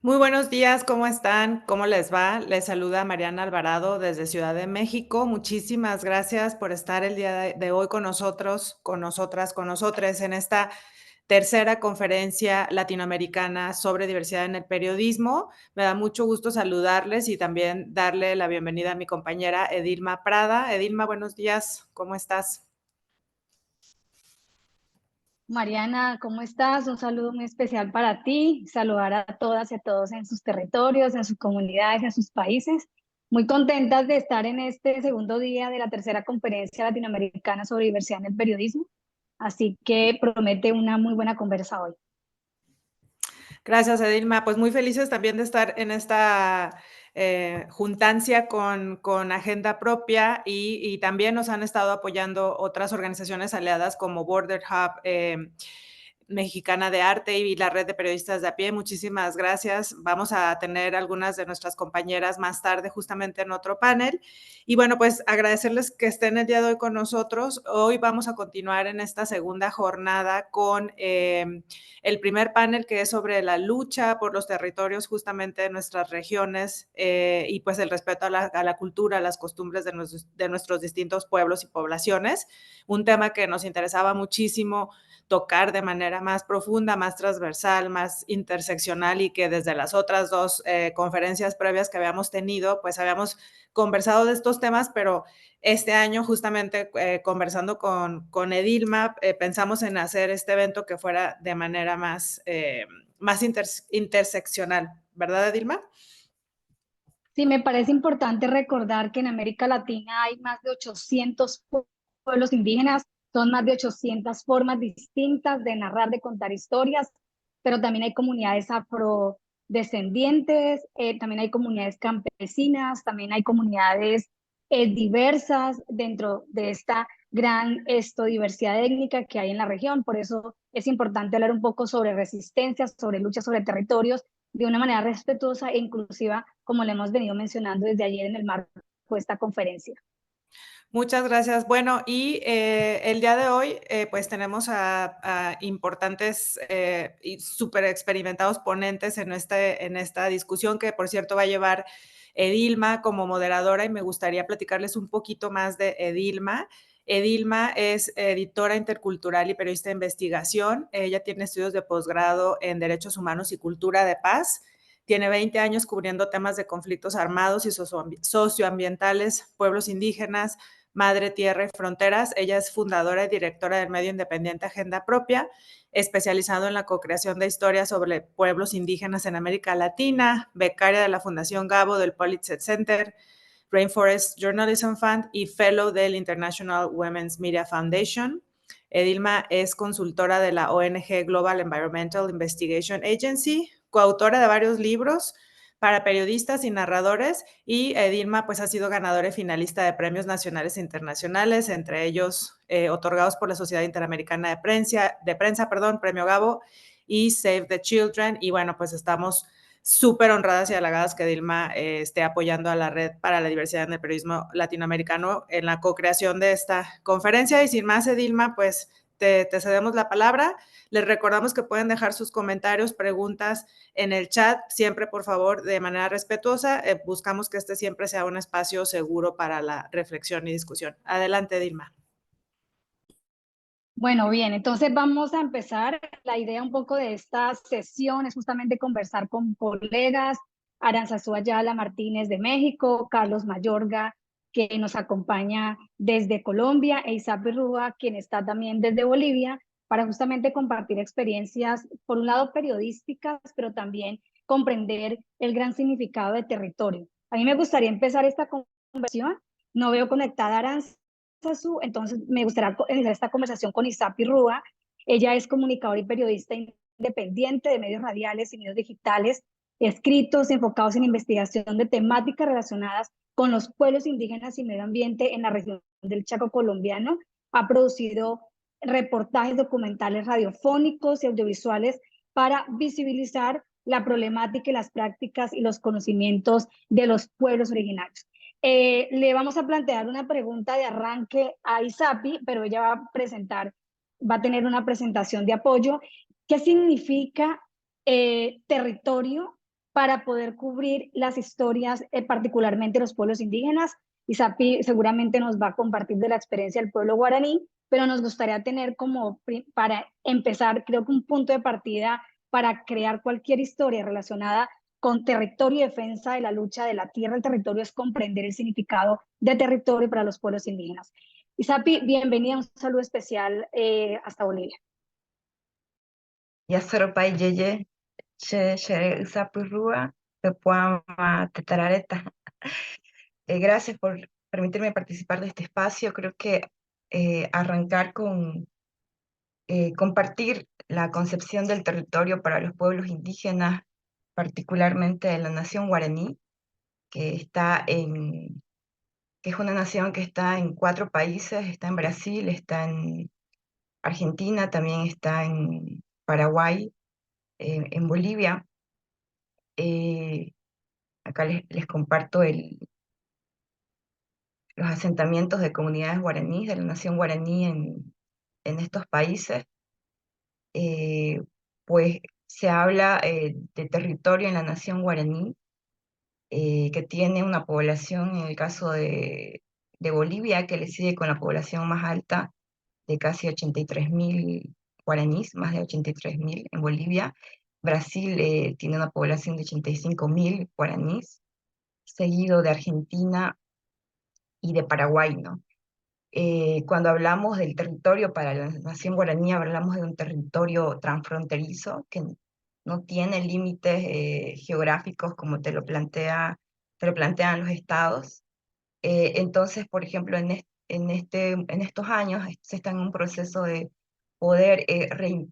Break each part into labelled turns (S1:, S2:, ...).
S1: Muy buenos días, ¿cómo están? ¿Cómo les va? Les saluda Mariana Alvarado desde Ciudad de México. Muchísimas gracias por estar el día de hoy con nosotros, con nosotras, con nosotres en esta tercera conferencia latinoamericana sobre diversidad en el periodismo. Me da mucho gusto saludarles y también darle la bienvenida a mi compañera Edilma Prada. Edilma, buenos días, ¿cómo estás?
S2: Mariana, ¿cómo estás? Un saludo muy especial para ti. Saludar a todas y a todos en sus territorios, en sus comunidades, en sus países. Muy contentas de estar en este segundo día de la tercera conferencia latinoamericana sobre diversidad en el periodismo. Así que promete una muy buena conversa hoy.
S1: Gracias, Edilma. Pues muy felices también de estar en esta juntancia con agenda propia y también nos han estado apoyando otras organizaciones aliadas como Border Hub, Mexicana de Arte y la Red de Periodistas de a pie. Muchísimas gracias. Vamos a tener algunas de nuestras compañeras más tarde justamente en otro panel. Y bueno, pues agradecerles que estén el día de hoy con nosotros. Hoy vamos a continuar en esta segunda jornada con el primer panel, que es sobre la lucha por los territorios justamente de nuestras regiones y pues el respeto a la cultura, a las costumbres de nuestros distintos pueblos y poblaciones. Un tema que nos interesaba muchísimo tocar de manera más profunda, más transversal, más interseccional y que desde las otras dos conferencias previas que habíamos tenido, pues habíamos conversado de estos temas, pero este año justamente conversando con Edilma, pensamos en hacer este evento que fuera de manera más interseccional, ¿verdad, Edilma?
S2: Sí, me parece importante recordar que en América Latina hay más de 800 pueblos indígenas, son más de 800 formas distintas de narrar, de contar historias, pero también hay comunidades afrodescendientes, también hay comunidades campesinas, también hay comunidades diversas dentro de esta gran diversidad étnica que hay en la región. Por eso es importante hablar un poco sobre resistencia, sobre lucha sobre territorios de una manera respetuosa e inclusiva, como le hemos venido mencionando desde ayer en el marco de esta conferencia.
S1: Muchas gracias. Bueno, y el día de hoy, pues tenemos a importantes y súper experimentados ponentes en esta discusión, que por cierto va a llevar Edilma como moderadora, y me gustaría platicarles un poquito más de Edilma. Edilma es editora intercultural y periodista de investigación. Ella tiene estudios de posgrado en Derechos Humanos y Cultura de Paz. Tiene 20 años cubriendo temas de conflictos armados y socioambientales, pueblos indígenas, Madre Tierra y Fronteras. Ella es fundadora y directora del medio independiente Agenda Propia, especializado en la co-creación de historias sobre pueblos indígenas en América Latina, becaria de la Fundación Gabo del Pulitzer Center, Rainforest Journalism Fund y fellow del International Women's Media Foundation. Edilma es consultora de la ONG Global Environmental Investigation Agency, coautora de varios libros para periodistas y narradores, y Edilma pues ha sido ganadora y finalista de premios nacionales e internacionales, entre ellos otorgados por la Sociedad Interamericana de Prensa, Premio Gabo y Save the Children. Y bueno, pues estamos súper honradas y halagadas que Edilma esté apoyando a la Red para la Diversidad en el Periodismo Latinoamericano en la co-creación de esta conferencia. Y sin más, Edilma, pues te cedemos la palabra. Les recordamos que pueden dejar sus comentarios, preguntas en el chat, siempre por favor de manera respetuosa. Buscamos que este siempre sea un espacio seguro para la reflexión y discusión. Adelante, Dilma.
S2: Bueno, bien, entonces vamos a empezar. La idea un poco de esta sesión es justamente conversar con colegas, Aranzazú Ayala Martínez de México, Carlos Mayorga, que nos acompaña desde Colombia, e Isapi Rúa, quien está también desde Bolivia, para justamente compartir experiencias, por un lado periodísticas, pero también comprender el gran significado de territorio. A mí me gustaría empezar esta conversación. No veo conectada a Aranzazú, entonces me gustaría iniciar esta conversación con Isapi Rúa. Ella es comunicadora y periodista independiente de medios radiales y medios digitales, escritos enfocados en investigación de temáticas relacionadas con los pueblos indígenas y medio ambiente en la región del Chaco colombiano. Ha producido reportajes documentales radiofónicos y audiovisuales para visibilizar la problemática y las prácticas y los conocimientos de los pueblos originarios. Le vamos a plantear una pregunta de arranque a Isapi, pero ella va a tener una presentación de apoyo. ¿Qué significa territorio para poder cubrir las historias, particularmente los pueblos indígenas. Y Sapi seguramente nos va a compartir de la experiencia del pueblo guaraní, pero nos gustaría tener como para empezar, creo que un punto de partida para crear cualquier historia relacionada con territorio y defensa de la lucha de la tierra. El territorio es comprender el significado de territorio para los pueblos indígenas. Isapi, bienvenida, un saludo especial hasta Bolivia.
S3: Yasoropai Yeye, Shere Usapurrua, Pepuama Tetarareta. Gracias por permitirme participar de este espacio. Creo que arrancar con compartir la concepción del territorio para los pueblos indígenas, particularmente de la nación guaraní, que que es una nación que está en 4 países: está en Brasil, está en Argentina, también está en Paraguay, en Bolivia. Eh, Acá les comparto los asentamientos de comunidades guaraníes, de la nación guaraní en estos países. Eh, pues se habla de territorio en la nación guaraní, que tiene una población, en el caso de Bolivia, que le sigue con la población más alta, de casi 83.000 guaraníes, más de 83.000 en Bolivia. Brasil tiene una población de 85.000 guaraníes, seguido de Argentina y de Paraguay, ¿no? Cuando hablamos del territorio para la nación guaraní, hablamos de un territorio transfronterizo que no tiene límites geográficos como te lo plantean los estados. Entonces, por ejemplo, en estos años se está en un proceso de poder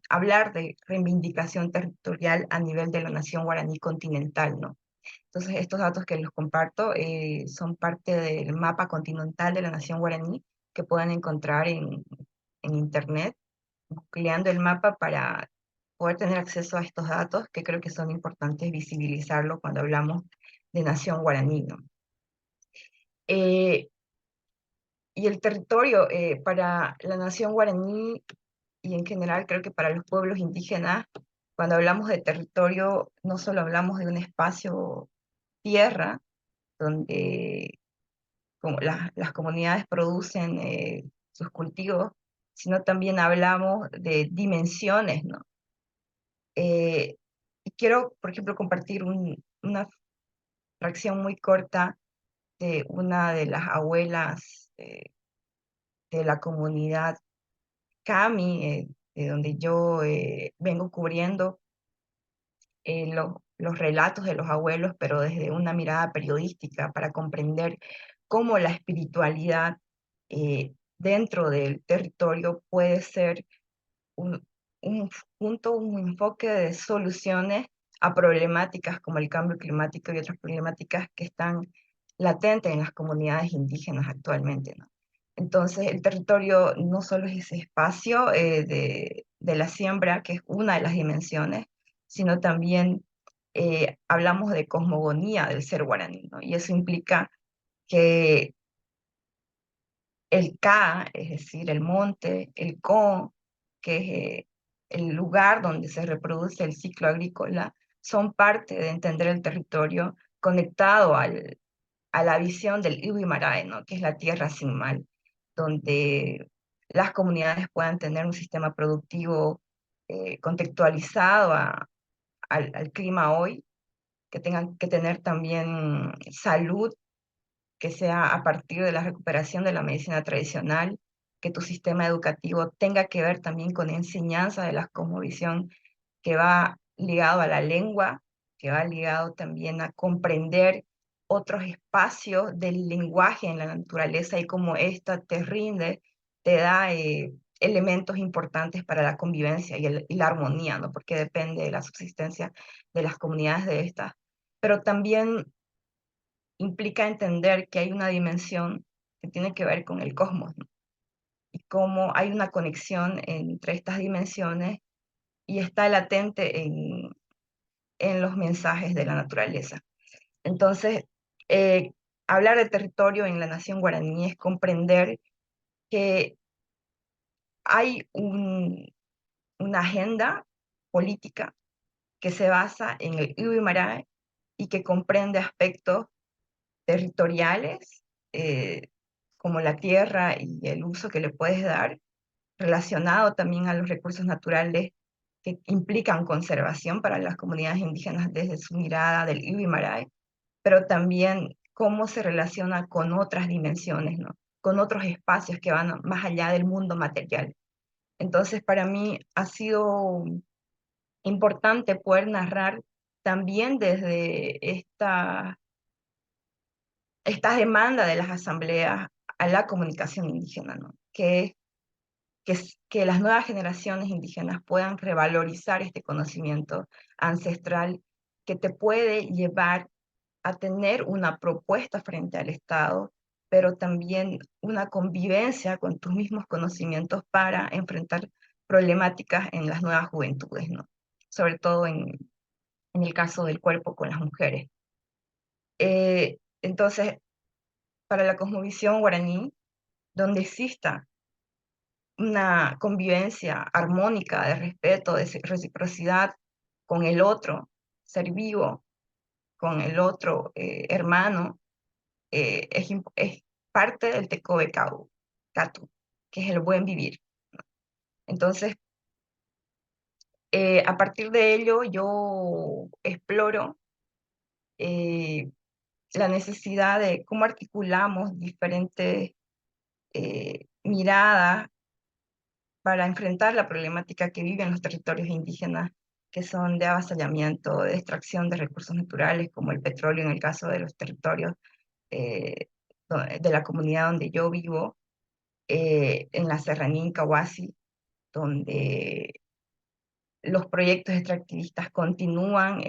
S3: hablar de reivindicación territorial a nivel de la nación guaraní continental, ¿no? Entonces, estos datos que los comparto son parte del mapa continental de la nación guaraní, que pueden encontrar en internet, creando el mapa para poder tener acceso a estos datos, que creo que son importantes visibilizarlo cuando hablamos de nación guaraní, ¿no? Y el territorio para la nación guaraní y en general creo que para los pueblos indígenas, cuando hablamos de territorio, no solo hablamos de un espacio tierra, donde como las comunidades producen sus cultivos, sino también hablamos de dimensiones, ¿no? Y quiero, por ejemplo, compartir una fracción muy corta de una de las abuelas de la comunidad Kami, de donde yo vengo cubriendo los relatos de los abuelos, pero desde una mirada periodística para comprender cómo la espiritualidad dentro del territorio puede ser un, un punto, un enfoque de soluciones a problemáticas como el cambio climático y otras problemáticas que están latentes en las comunidades indígenas actualmente, ¿no? Entonces, el territorio no solo es ese espacio de la siembra, que es una de las dimensiones, sino también hablamos de cosmogonía del ser guaraní, ¿no? Y eso implica que el Ka, es decir, el monte, el Ko, que es el lugar donde se reproduce el ciclo agrícola, son parte de entender el territorio conectado a la visión del Iwimarae, ¿no? Que es la tierra sin mal, donde las comunidades puedan tener un sistema productivo contextualizado al clima hoy, que tengan que tener también salud, que sea a partir de la recuperación de la medicina tradicional, que tu sistema educativo tenga que ver también con enseñanza de la cosmovisión, que va ligado a la lengua, que va ligado también a comprender otros espacios del lenguaje en la naturaleza y cómo ésta te rinde, te da elementos importantes para la convivencia y la armonía, ¿no? Porque depende de la subsistencia de las comunidades de estas. Pero también implica entender que hay una dimensión que tiene que ver con el cosmos, ¿no? Y cómo hay una conexión entre estas dimensiones y está latente en los mensajes de la naturaleza. Entonces, eh, hablar de territorio en la nación guaraní es comprender que hay una agenda política que se basa en el Iwimarae, y que comprende aspectos territoriales, como la tierra y el uso que le puedes dar, relacionado también a los recursos naturales que implican conservación para las comunidades indígenas desde su mirada del Ibi-Marae, pero también cómo se relaciona con otras dimensiones, ¿no? Con otros espacios que van más allá del mundo material. Entonces, para mí ha sido importante poder narrar también desde esta demanda de las asambleas a la comunicación indígena, ¿no? Que las nuevas generaciones indígenas puedan revalorizar este conocimiento ancestral que te puede llevar a tener una propuesta frente al Estado, pero también una convivencia con tus mismos conocimientos para enfrentar problemáticas en las nuevas juventudes, ¿no? Sobre todo en el caso del cuerpo con las mujeres. Entonces, para la cosmovisión guaraní, donde exista una convivencia armónica de respeto, de reciprocidad con el otro ser vivo, con el otro hermano, es parte del Tecobe Catu, que es el buen vivir. Entonces, a partir de ello, yo exploro la necesidad de cómo articulamos diferentes miradas para enfrentar la problemática que viven los territorios indígenas, que son de avasallamiento, de extracción de recursos naturales, como el petróleo en el caso de los territorios eh, de la comunidad donde yo vivo, en la serranía Incahuasi, donde los proyectos extractivistas continúan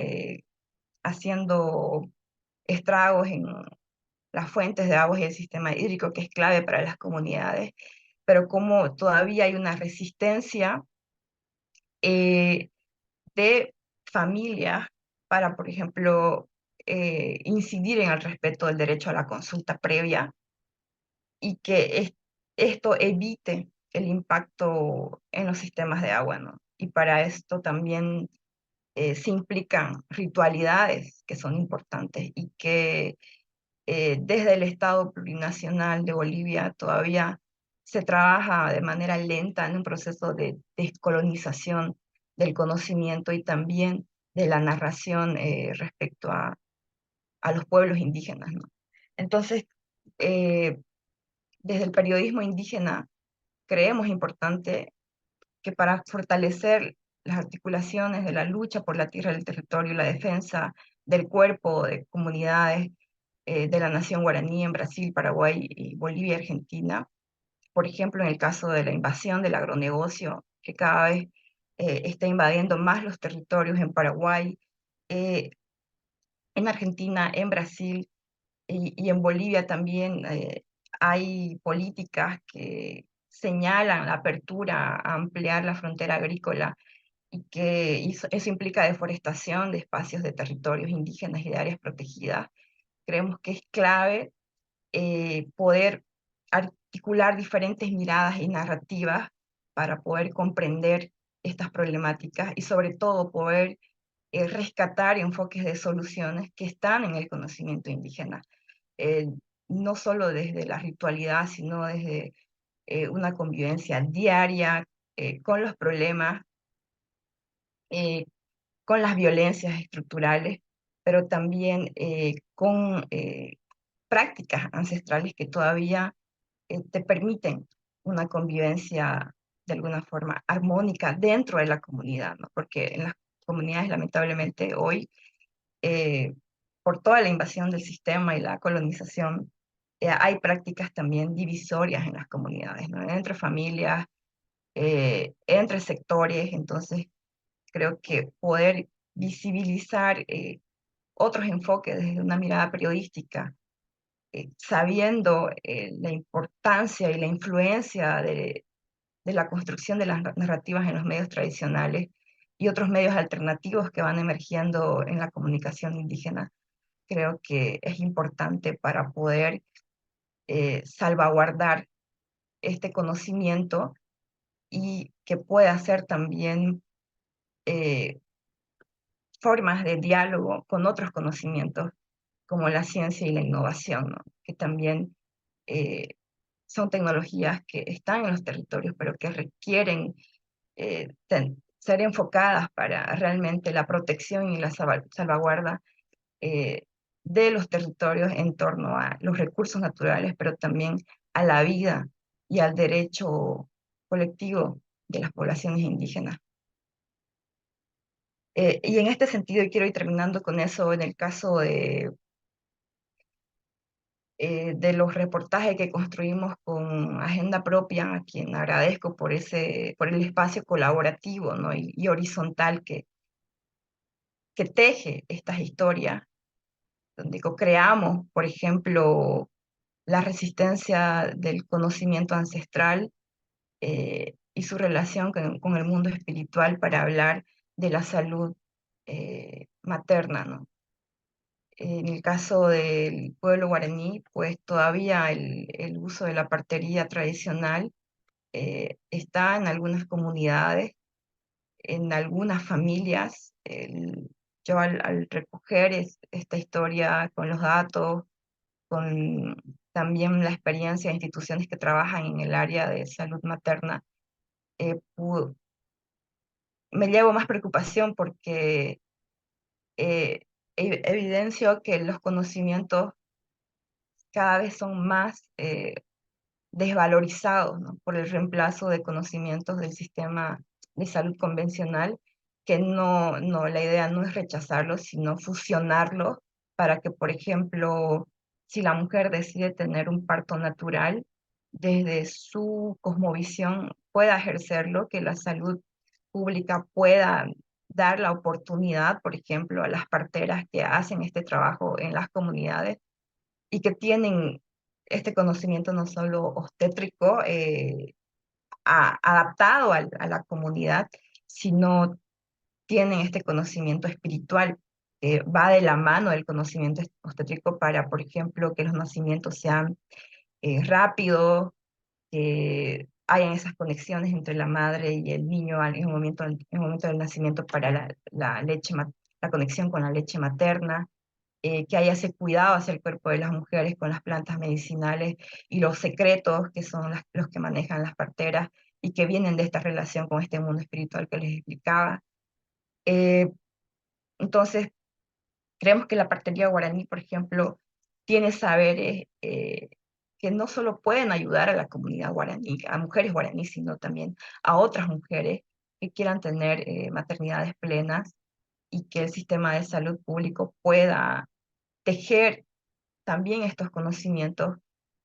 S3: haciendo estragos en las fuentes de agua y el sistema hídrico, que es clave para las comunidades, pero como todavía hay una resistencia eh, de familias para, por ejemplo, incidir en el respeto del derecho a la consulta previa y que esto evite el impacto en los sistemas de agua, ¿no? Y para esto también se implican ritualidades que son importantes y que desde el Estado plurinacional de Bolivia todavía se trabaja de manera lenta en un proceso de descolonización del conocimiento y también de la narración respecto a los pueblos indígenas, ¿no? Entonces, eh, desde el periodismo indígena creemos importante que para fortalecer las articulaciones de la lucha por la tierra, el territorio y la defensa del cuerpo de comunidades de la nación guaraní en Brasil, Paraguay, y Bolivia y Argentina. Por ejemplo, en el caso de la invasión del agronegocio, que cada vez está invadiendo más los territorios en Paraguay, eh, en Argentina, en Brasil y en Bolivia también hay políticas que señalan la apertura a ampliar la frontera agrícola y que eso implica deforestación de espacios de territorios indígenas y de áreas protegidas. Creemos que es clave poder articular diferentes miradas y narrativas para poder comprender estas problemáticas y sobre todo poder rescatar enfoques de soluciones que están en el conocimiento indígena, eh, no solo desde la ritualidad, sino desde una convivencia diaria con los problemas, eh, con las violencias estructurales, pero también con prácticas ancestrales que todavía te permiten una convivencia de alguna forma armónica dentro de la comunidad, ¿no? Porque en las comunidades lamentablemente hoy, eh, por toda la invasión del sistema y la colonización, hay prácticas también divisorias en las comunidades, ¿no? Entre familias, entre sectores, entonces creo que poder visibilizar otros enfoques desde una mirada periodística, sabiendo la importancia y la influencia de la construcción de las narrativas en los medios tradicionales y otros medios alternativos que van emergiendo en la comunicación indígena, creo que es importante para poder salvaguardar este conocimiento y que pueda ser también formas de diálogo con otros conocimientos, como la ciencia y la innovación, ¿no? Que también son tecnologías que están en los territorios, pero que requieren ser enfocadas para realmente la protección y la salvaguarda eh, de los territorios en torno a los recursos naturales, pero también a la vida y al derecho colectivo de las poblaciones indígenas. Y en este sentido, y quiero ir terminando con eso, en el caso de los reportajes que construimos con Agenda Propia, a quien agradezco por el espacio colaborativo, ¿no? y horizontal que teje estas historias, donde co-creamos, por ejemplo, la resistencia del conocimiento ancestral y su relación con el mundo espiritual para hablar de la salud materna, ¿no? En el caso del pueblo guaraní, pues todavía el uso de la partería tradicional está en algunas comunidades, en algunas familias. Yo al recoger esta historia con los datos, con también la experiencia de instituciones que trabajan en el área de salud materna, eh, pu- me llevo más preocupación porque evidencio que los conocimientos cada vez son más desvalorizados, ¿no? Por el reemplazo de conocimientos del sistema de salud convencional, que la idea no es rechazarlos, sino fusionarlos para que, por ejemplo, si la mujer decide tener un parto natural, desde su cosmovisión pueda ejercerlo, que la salud pública pueda dar la oportunidad, por ejemplo, a las parteras que hacen este trabajo en las comunidades y que tienen este conocimiento no solo obstétrico adaptado a la comunidad, sino tienen este conocimiento espiritual que va de la mano del conocimiento obstétrico para, por ejemplo, que los nacimientos sean rápidos, que hayan esas conexiones entre la madre y el niño en el momento del nacimiento para la conexión con la leche materna, que haya ese cuidado hacia el cuerpo de las mujeres con las plantas medicinales y los secretos que son los que manejan las parteras y que vienen de esta relación con este mundo espiritual que les explicaba. Eh, entonces, creemos que la partería guaraní, por ejemplo, tiene saberes que no solo pueden ayudar a la comunidad guaraní, a mujeres guaraní, sino también a otras mujeres que quieran tener maternidades plenas y que el sistema de salud público pueda tejer también estos conocimientos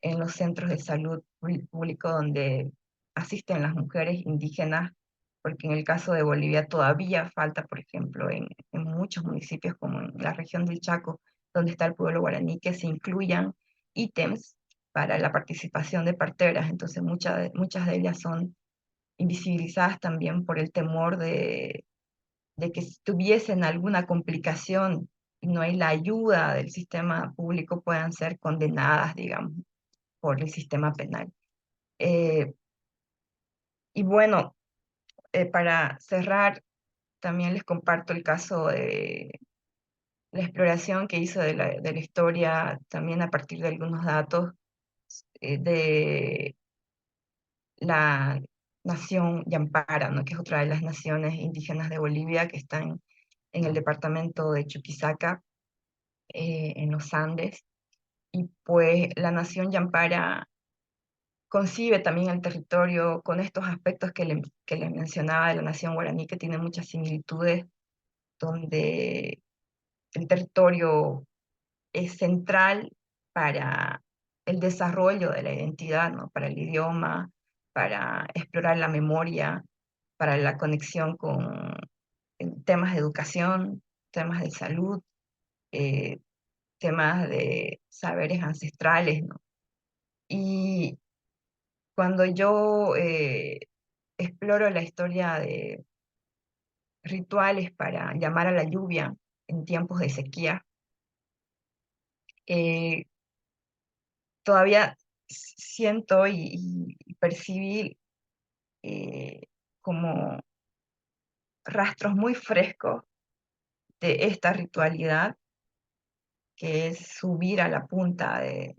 S3: en los centros de salud público donde asisten las mujeres indígenas, porque en el caso de Bolivia todavía falta, por ejemplo, en muchos municipios como en la región del Chaco, donde está el pueblo guaraní, que se incluyan ítems para la participación de parteras. Entonces muchas de ellas son invisibilizadas también por el temor de que si tuviesen alguna complicación y no hay la ayuda del sistema público, puedan ser condenadas, digamos, por el sistema penal. Eh, y bueno, para cerrar, también les comparto el caso de la exploración que hizo de la historia, también a partir de algunos datos de la nación Yampara, ¿no? Que es otra de las naciones indígenas de Bolivia que están en el departamento de Chuquisaca, en los Andes. Y pues la nación Yampara concibe también el territorio con estos aspectos que le mencionaba de la nación guaraní, que tiene muchas similitudes, donde el territorio es central para el desarrollo de la identidad, ¿no? Para el idioma, para explorar la memoria, para la conexión con temas de educación, temas de salud, eh, temas de saberes ancestrales, ¿no? Y cuando yo exploro la historia de rituales para llamar a la lluvia en tiempos de sequía, eh, todavía siento y percibí como rastros muy frescos de esta ritualidad, que es subir a la punta de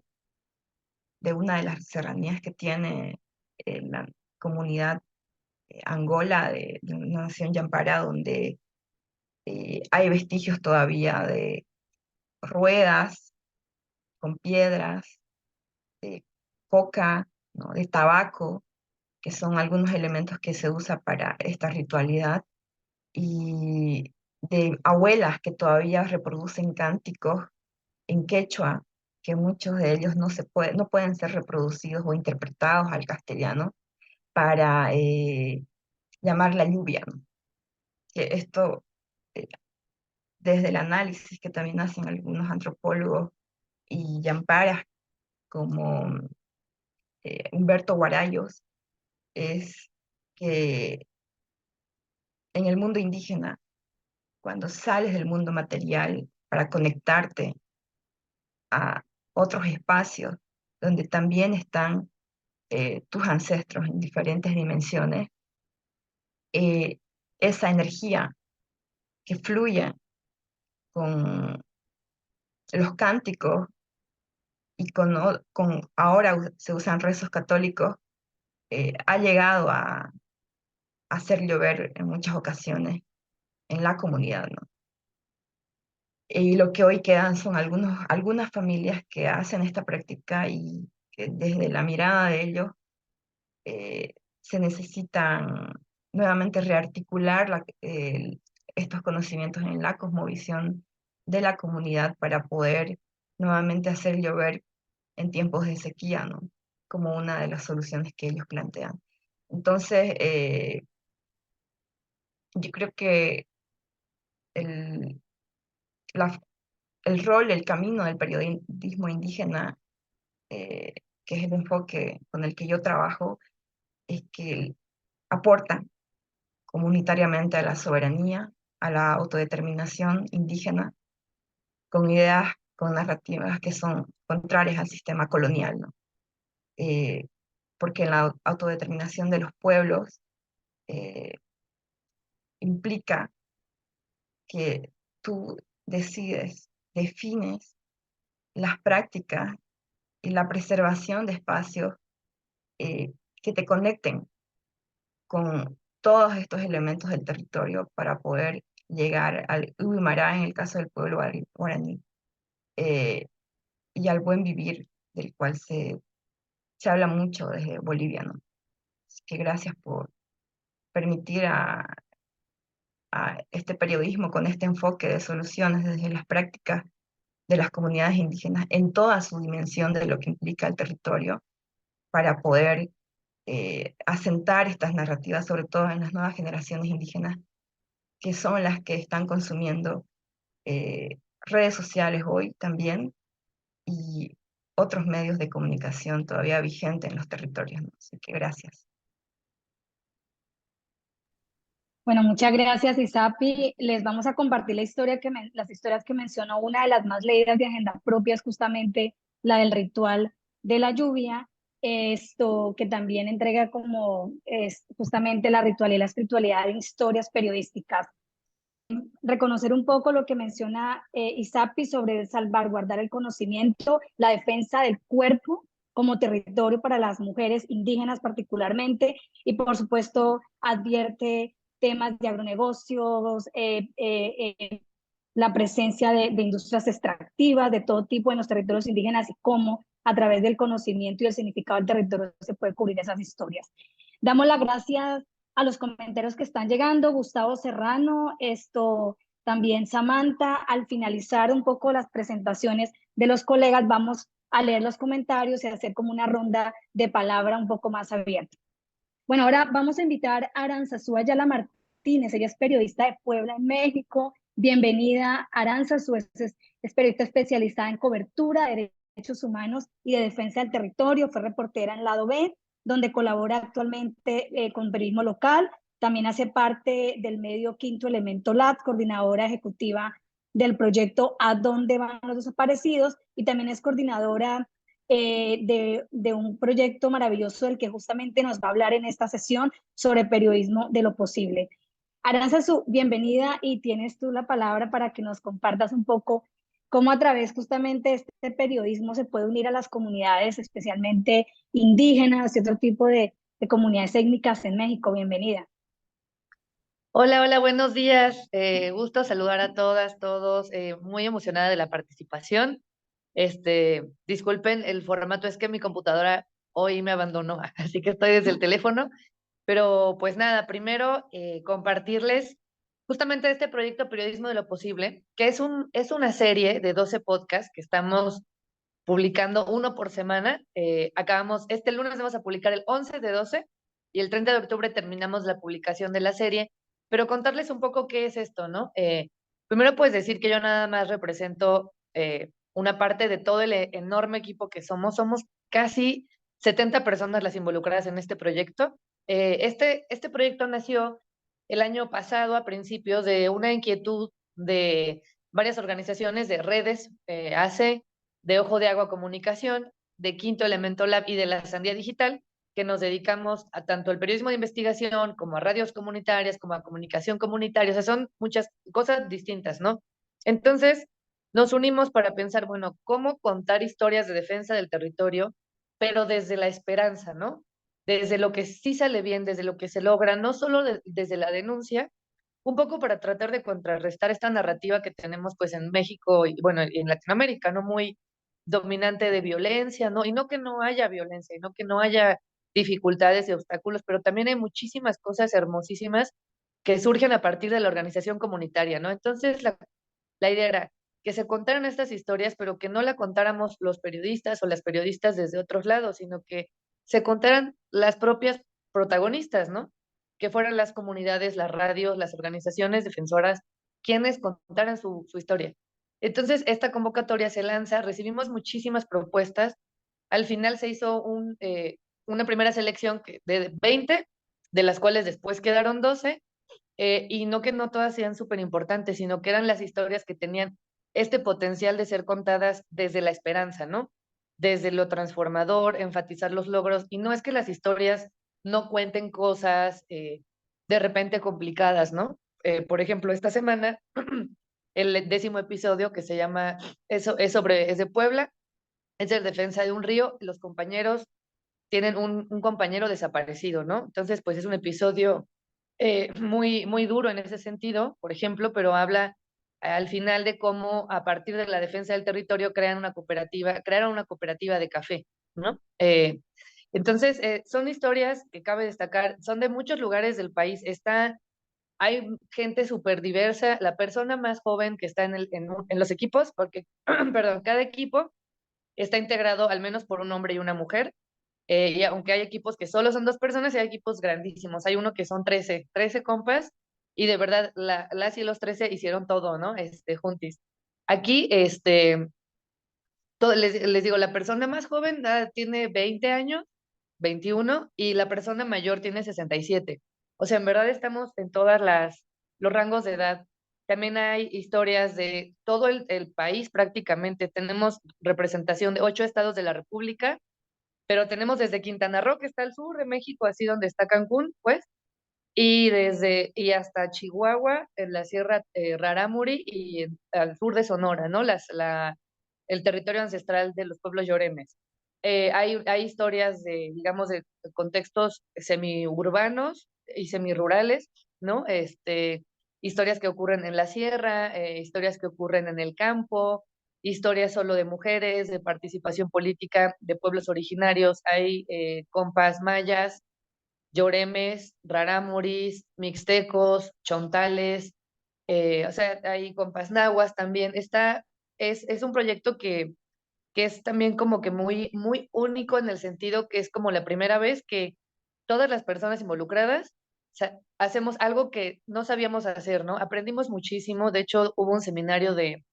S3: una de las serranías que tiene la comunidad Angola de la nación Yampará, donde hay vestigios todavía de ruedas con piedras, de coca, ¿no?, de tabaco, que son algunos elementos que se usa para esta ritualidad, y de abuelas que todavía reproducen cánticos en quechua, que muchos de ellos no pueden ser reproducidos o interpretados al castellano para llamar la lluvia, ¿no? Que esto, eh, desde el análisis que también hacen algunos antropólogos y yamparas como Humberto Guarayos, es que en el mundo indígena, cuando sales del mundo material para conectarte a otros espacios donde también están tus ancestros en diferentes dimensiones, eh, esa energía que fluye con los cánticos y ahora se usan rezos católicos, ha llegado a hacer llover en muchas ocasiones en la comunidad, ¿no? Y lo que hoy quedan son algunas familias que hacen esta práctica y que desde la mirada de ellos eh, se necesitan nuevamente rearticular estos conocimientos en la cosmovisión de la comunidad para poder nuevamente hacer llover en tiempos de sequía, ¿no? Como una de las soluciones que ellos plantean. Entonces, yo creo que el, la- el rol, el camino del periodismo indígena, eh, que es el enfoque con el que yo trabajo, es que aporta comunitariamente a la soberanía, a la autodeterminación indígena, con ideas, con narrativas que son contrarias al sistema colonial, ¿no? Eh, Porque la autodeterminación de los pueblos eh, implica que tú decides, defines las prácticas y la preservación de espacios que te conecten con todos estos elementos del territorio para poder llegar al Ubimará, en el caso del pueblo guaraní, eh, y al buen vivir, del cual se habla mucho desde Bolivia, ¿no? Así que gracias por permitir a este periodismo con este enfoque de soluciones desde las prácticas de las comunidades indígenas en toda su dimensión de lo que implica el territorio, para poder asentar estas narrativas, sobre todo en las nuevas generaciones indígenas, que son las que están consumiendo redes sociales hoy también y otros medios de comunicación todavía vigentes en los territorios, ¿no? Así que gracias.
S2: Bueno, muchas gracias, Isapi. Les vamos a compartir las historias que mencionó. Una de las más leídas de Agenda Propia es justamente la del ritual de la lluvia. Esto que también entrega como es justamente la ritual y la espiritualidad de historias periodísticas. Reconocer un poco lo que menciona Isapi sobre salvaguardar el conocimiento, la defensa del cuerpo como territorio para las mujeres indígenas particularmente, y por supuesto advierte temas de agronegocios, la presencia de industrias extractivas de todo tipo en los territorios indígenas y cómo a través del conocimiento y el significado del territorio se puede cubrir esas historias. Damos las gracias a los comentarios que están llegando. Gustavo Serrano, también Samantha. Al finalizar un poco las presentaciones de los colegas, vamos a leer los comentarios y hacer como una ronda de palabra un poco más abierta. Bueno, ahora vamos a invitar a Aranzazú Ayala Martínez. Ella es periodista de Puebla, en México. Bienvenida, Aranzazú. Es periodista especializada en cobertura de derechos humanos y de defensa del territorio. Fue reportera en Lado B, donde colabora actualmente con periodismo local. También hace parte del medio Quinto Elemento Lab, coordinadora ejecutiva del proyecto ¿A dónde van los desaparecidos? Y también es coordinadora de un proyecto maravilloso del que justamente nos va a hablar en esta sesión sobre periodismo de lo posible. Aranzazu, bienvenida y tienes tú la palabra para que nos compartas un poco cómo a través justamente de este periodismo se puede unir a las comunidades, especialmente indígenas y otro tipo de comunidades étnicas en México. Bienvenida.
S4: Hola, hola, buenos días. Gusto saludar a todas, todos. Muy emocionada de la participación. Disculpen, el formato es que mi computadora hoy me abandonó, así que estoy desde el teléfono. Pero pues nada, primero compartirles justamente este proyecto Periodismo de lo Posible, que es una serie de 12 podcasts que estamos publicando uno por semana. Este lunes vamos a publicar el 11 de 12 y el 30 de octubre terminamos la publicación de la serie, pero contarles un poco qué es esto, ¿no? Primero pues decir que yo nada más represento una parte de todo el enorme equipo que somos casi 70 personas las involucradas en este proyecto. Este proyecto nació el año pasado a principios de una inquietud de varias organizaciones de redes, AC, de Ojo de Agua Comunicación, de Quinto Elemento Lab y de la Sandía Digital, que nos dedicamos a tanto el periodismo de investigación como a radios comunitarias, como a comunicación comunitaria. O sea, son muchas cosas distintas, ¿no? Entonces, nos unimos para pensar, bueno, cómo contar historias de defensa del territorio, pero desde la esperanza, ¿no? Desde lo que sí sale bien, desde lo que se logra, no solo desde la denuncia, un poco para tratar de contrarrestar esta narrativa que tenemos pues en México y bueno, en Latinoamérica, ¿no? Muy dominante de violencia, ¿no? Y no que no haya violencia, y no que no haya dificultades y obstáculos, pero también hay muchísimas cosas hermosísimas que surgen a partir de la organización comunitaria, ¿no? Entonces, la idea era que se contaran estas historias, pero que no la contáramos los periodistas o las periodistas desde otros lados, sino que se contaran las propias protagonistas, ¿no? Que fueran las comunidades, las radios, las organizaciones defensoras, quienes contaran su historia. Entonces, esta convocatoria se lanza, recibimos muchísimas propuestas, al final se hizo una primera selección de 20, de las cuales después quedaron 12, y no que no todas sean súper importantes, sino que eran las historias que tenían este potencial de ser contadas desde la esperanza, ¿no? Desde lo transformador, enfatizar los logros, y no es que las historias no cuenten cosas de repente complicadas, ¿no? Por ejemplo, esta semana, el 10º episodio que se llama, es de Puebla, es de defensa de un río, los compañeros tienen un compañero desaparecido, ¿no? Entonces, pues es un episodio muy, muy duro en ese sentido, por ejemplo, pero habla al final de cómo a partir de la defensa del territorio crearon una cooperativa de café, ¿no? Entonces, son historias que cabe destacar, son de muchos lugares del país, hay gente súper diversa, la persona más joven que está en los equipos, porque, perdón, cada equipo está integrado al menos por un hombre y una mujer, y aunque hay equipos que solo son 2 personas, hay equipos grandísimos. Hay uno que son 13 compas, y de verdad, las y los 13 hicieron todo, ¿no? Juntis. Aquí, les digo, la persona más joven tiene 20 años, 21, y la persona mayor tiene 67. O sea, en verdad estamos en los rangos de edad. También hay historias de todo el país prácticamente. Tenemos representación de 8 estados de la República, pero tenemos desde Quintana Roo, que está al sur de México, así donde está Cancún, pues, y hasta Chihuahua, en la Sierra Rarámuri y al sur de Sonora, ¿no? El territorio ancestral de los pueblos lloremes. Hay historias digamos, de contextos semiurbanos y semirurales, ¿no? Historias que ocurren en la sierra, historias que ocurren en el campo, historias solo de mujeres, de participación política de pueblos originarios. Hay compas mayas, lloremes, rarámuris, mixtecos, chontales, o sea, hay compas nahuas también. Es un proyecto que es también como que muy, muy único en el sentido que es como la primera vez que todas las personas involucradas, o sea, hacemos algo que no sabíamos hacer, ¿no? Aprendimos muchísimo. De hecho, hubo un seminario de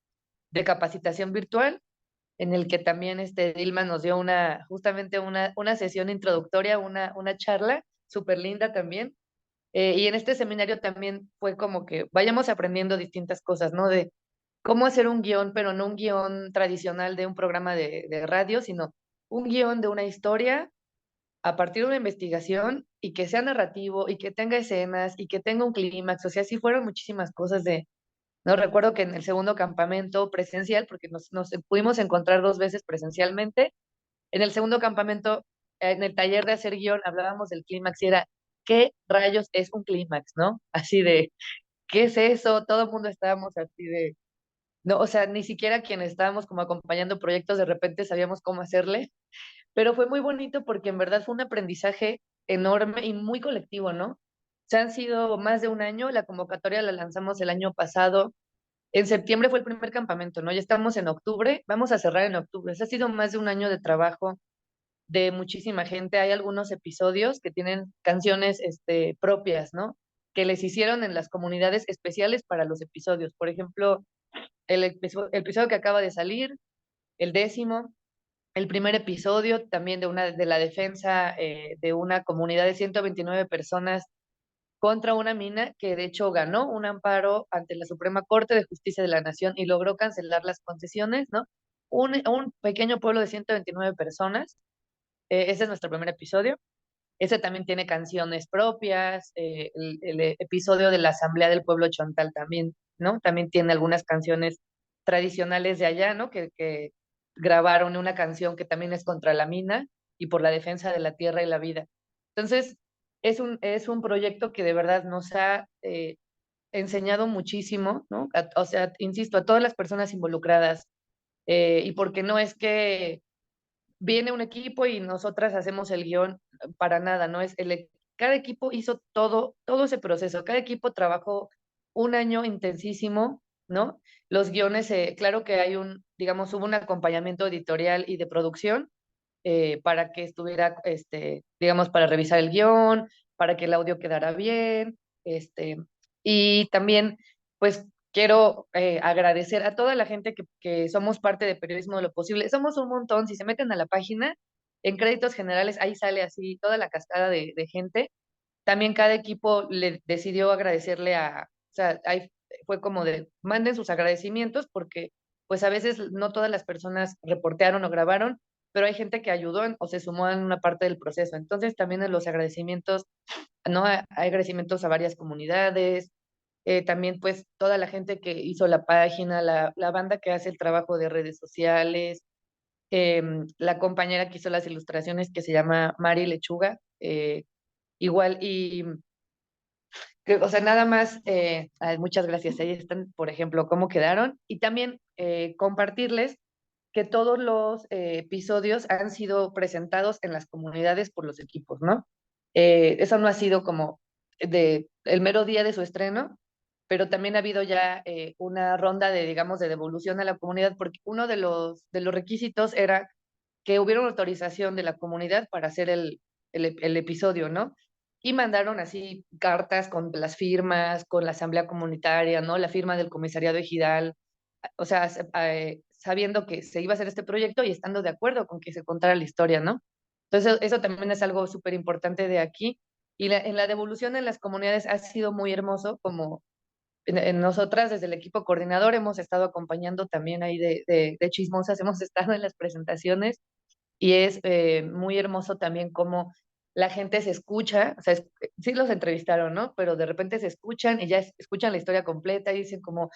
S4: capacitación virtual en el que también Dilma nos dio justamente una sesión introductoria, una charla súper linda también. Y en este seminario también fue como que vayamos aprendiendo distintas cosas, ¿no? De cómo hacer un guión, pero no un guión tradicional de un programa de radio, sino un guión de una historia a partir de una investigación y que sea narrativo y que tenga escenas y que tenga un clímax. O sea, sí fueron muchísimas cosas de, no recuerdo que en el segundo campamento presencial, porque nos pudimos encontrar 2 veces presencialmente, en el segundo campamento, en el taller de hacer guión, hablábamos del clímax y era, ¿qué rayos es un clímax, no? Así de, ¿qué es eso? Todo el mundo estábamos así de, no, o sea, ni siquiera quienes estábamos como acompañando proyectos de repente sabíamos cómo hacerle, pero fue muy bonito porque en verdad fue un aprendizaje enorme y muy colectivo, ¿no? Se han sido más de un año, la convocatoria la lanzamos el año pasado, en septiembre fue el primer campamento, ¿no? Ya estamos en octubre, vamos a cerrar en octubre. O sea, ha sido más de un año de trabajo de muchísima gente. Hay algunos episodios que tienen canciones propias, ¿no? Que les hicieron en las comunidades especiales para los episodios. Por ejemplo, el episodio que acaba de salir, el 10º, el primer episodio también de la defensa de una comunidad de 129 personas contra una mina que de hecho ganó un amparo ante la Suprema Corte de Justicia de la Nación y logró cancelar las concesiones, ¿no? Un pequeño pueblo de 129 personas. Ese es nuestro primer episodio. Ese también tiene canciones propias. El episodio de la Asamblea del Pueblo Chontal también, ¿no? También tiene algunas canciones tradicionales de allá, ¿no? Que grabaron una canción que también es contra la mina y por la defensa de la tierra y la vida. Entonces, es un proyecto que de verdad nos ha enseñado muchísimo, ¿no? O sea, insisto, a todas las personas involucradas. Y porque no es que viene un equipo y nosotras hacemos el guión para nada, ¿no? Cada equipo hizo todo ese proceso, cada equipo trabajó un año intensísimo, ¿no? Los guiones, claro que digamos, hubo un acompañamiento editorial y de producción para que estuviera, digamos, para revisar el guión, para que el audio quedara bien, y también, pues, quiero agradecer a toda la gente que somos parte de Periodismo de lo Posible. Somos un montón. Si se meten a la página, en créditos generales, ahí sale así toda la cascada de gente. También cada equipo le decidió agradecerle o sea, ahí fue como de, manden sus agradecimientos porque pues a veces no todas las personas reportearon o grabaron, pero hay gente que ayudó o se sumó en una parte del proceso. Entonces también en los agradecimientos, ¿no? Hay agradecimientos a varias comunidades, también pues toda la gente que hizo la página, la banda que hace el trabajo de redes sociales, la compañera que hizo las ilustraciones que se llama Mari Lechuga, igual, o sea, nada más, ay, muchas gracias. Ahí están, por ejemplo, cómo quedaron. Y también compartirles que todos los episodios han sido presentados en las comunidades por los equipos, ¿no? Eso no ha sido como el mero día de su estreno, pero también ha habido ya una ronda digamos, de devolución a la comunidad, porque uno de los requisitos era que hubiera una autorización de la comunidad para hacer el episodio, ¿no? Y mandaron así cartas con las firmas, con la asamblea comunitaria, ¿no? La firma del comisariado ejidal, o sea, sabiendo que se iba a hacer este proyecto y estando de acuerdo con que se contara la historia, ¿no? Entonces, eso también es algo súper importante de aquí. Y en la devolución en las comunidades ha sido muy hermoso, como en nosotras desde el equipo coordinador hemos estado acompañando también ahí de chismosas, hemos estado en las presentaciones y es muy hermoso también cómo la gente se escucha, o sea, sí los entrevistaron, ¿no? Pero de repente se escuchan y ya escuchan la historia completa y dicen como,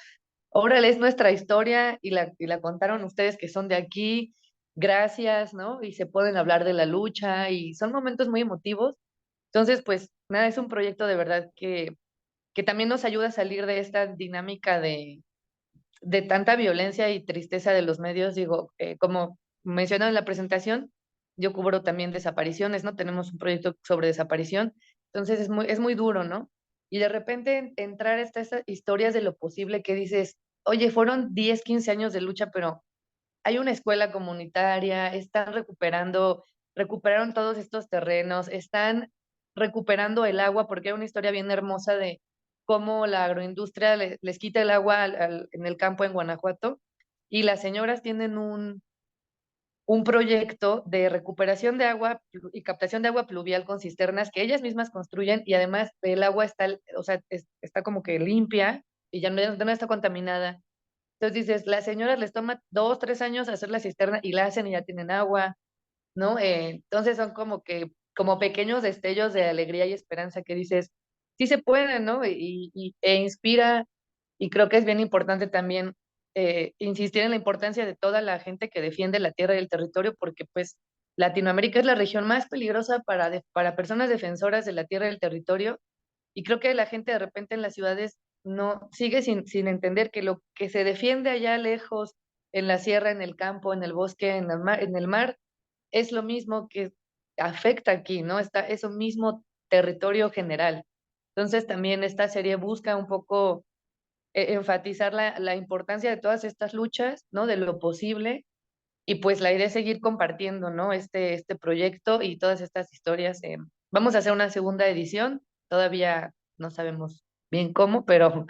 S4: órale, es nuestra historia y la contaron ustedes que son de aquí, gracias, ¿no? Y se pueden hablar de la lucha y son momentos muy emotivos. Entonces, pues nada, es un proyecto de verdad que también nos ayuda a salir de esta dinámica de tanta violencia y tristeza de los medios. Digo, como mencioné en la presentación, yo cubro también desapariciones, ¿no? Tenemos un proyecto sobre desaparición, entonces es muy duro, ¿no? Y de repente entrar a estas historias de lo posible que dices, oye, fueron 10 15 años de lucha, pero hay una escuela comunitaria, están recuperaron todos estos terrenos, están recuperando el agua, porque hay una historia bien hermosa de cómo la agroindustria les quita el agua en el campo en Guanajuato, y las señoras tienen un proyecto de recuperación de agua y captación de agua pluvial con cisternas que ellas mismas construyen, y además el agua está, o sea, está como que limpia y ya no está contaminada. Entonces dices, las señoras les toma 2, 3 años hacer la cisterna y la hacen y ya tienen agua, ¿no? Entonces son como que como pequeños destellos de alegría y esperanza que dices, sí se puede, ¿no? E inspira, y creo que es bien importante también insistir en la importancia de toda la gente que defiende la tierra y el territorio, porque pues Latinoamérica es la región más peligrosa para personas defensoras de la tierra y el territorio, y creo que la gente de repente en las ciudades no sigue sin entender que lo que se defiende allá lejos, en la sierra, en el campo, en el bosque, en el mar, es lo mismo que afecta aquí, ¿no? Está eso mismo territorio general. Entonces también esta serie busca un poco enfatizar la importancia de todas estas luchas, ¿no? De lo posible. Y pues la idea es seguir compartiendo, ¿no? Este proyecto y todas estas historias. Vamos a hacer una segunda edición, todavía no sabemos bien cómo, pero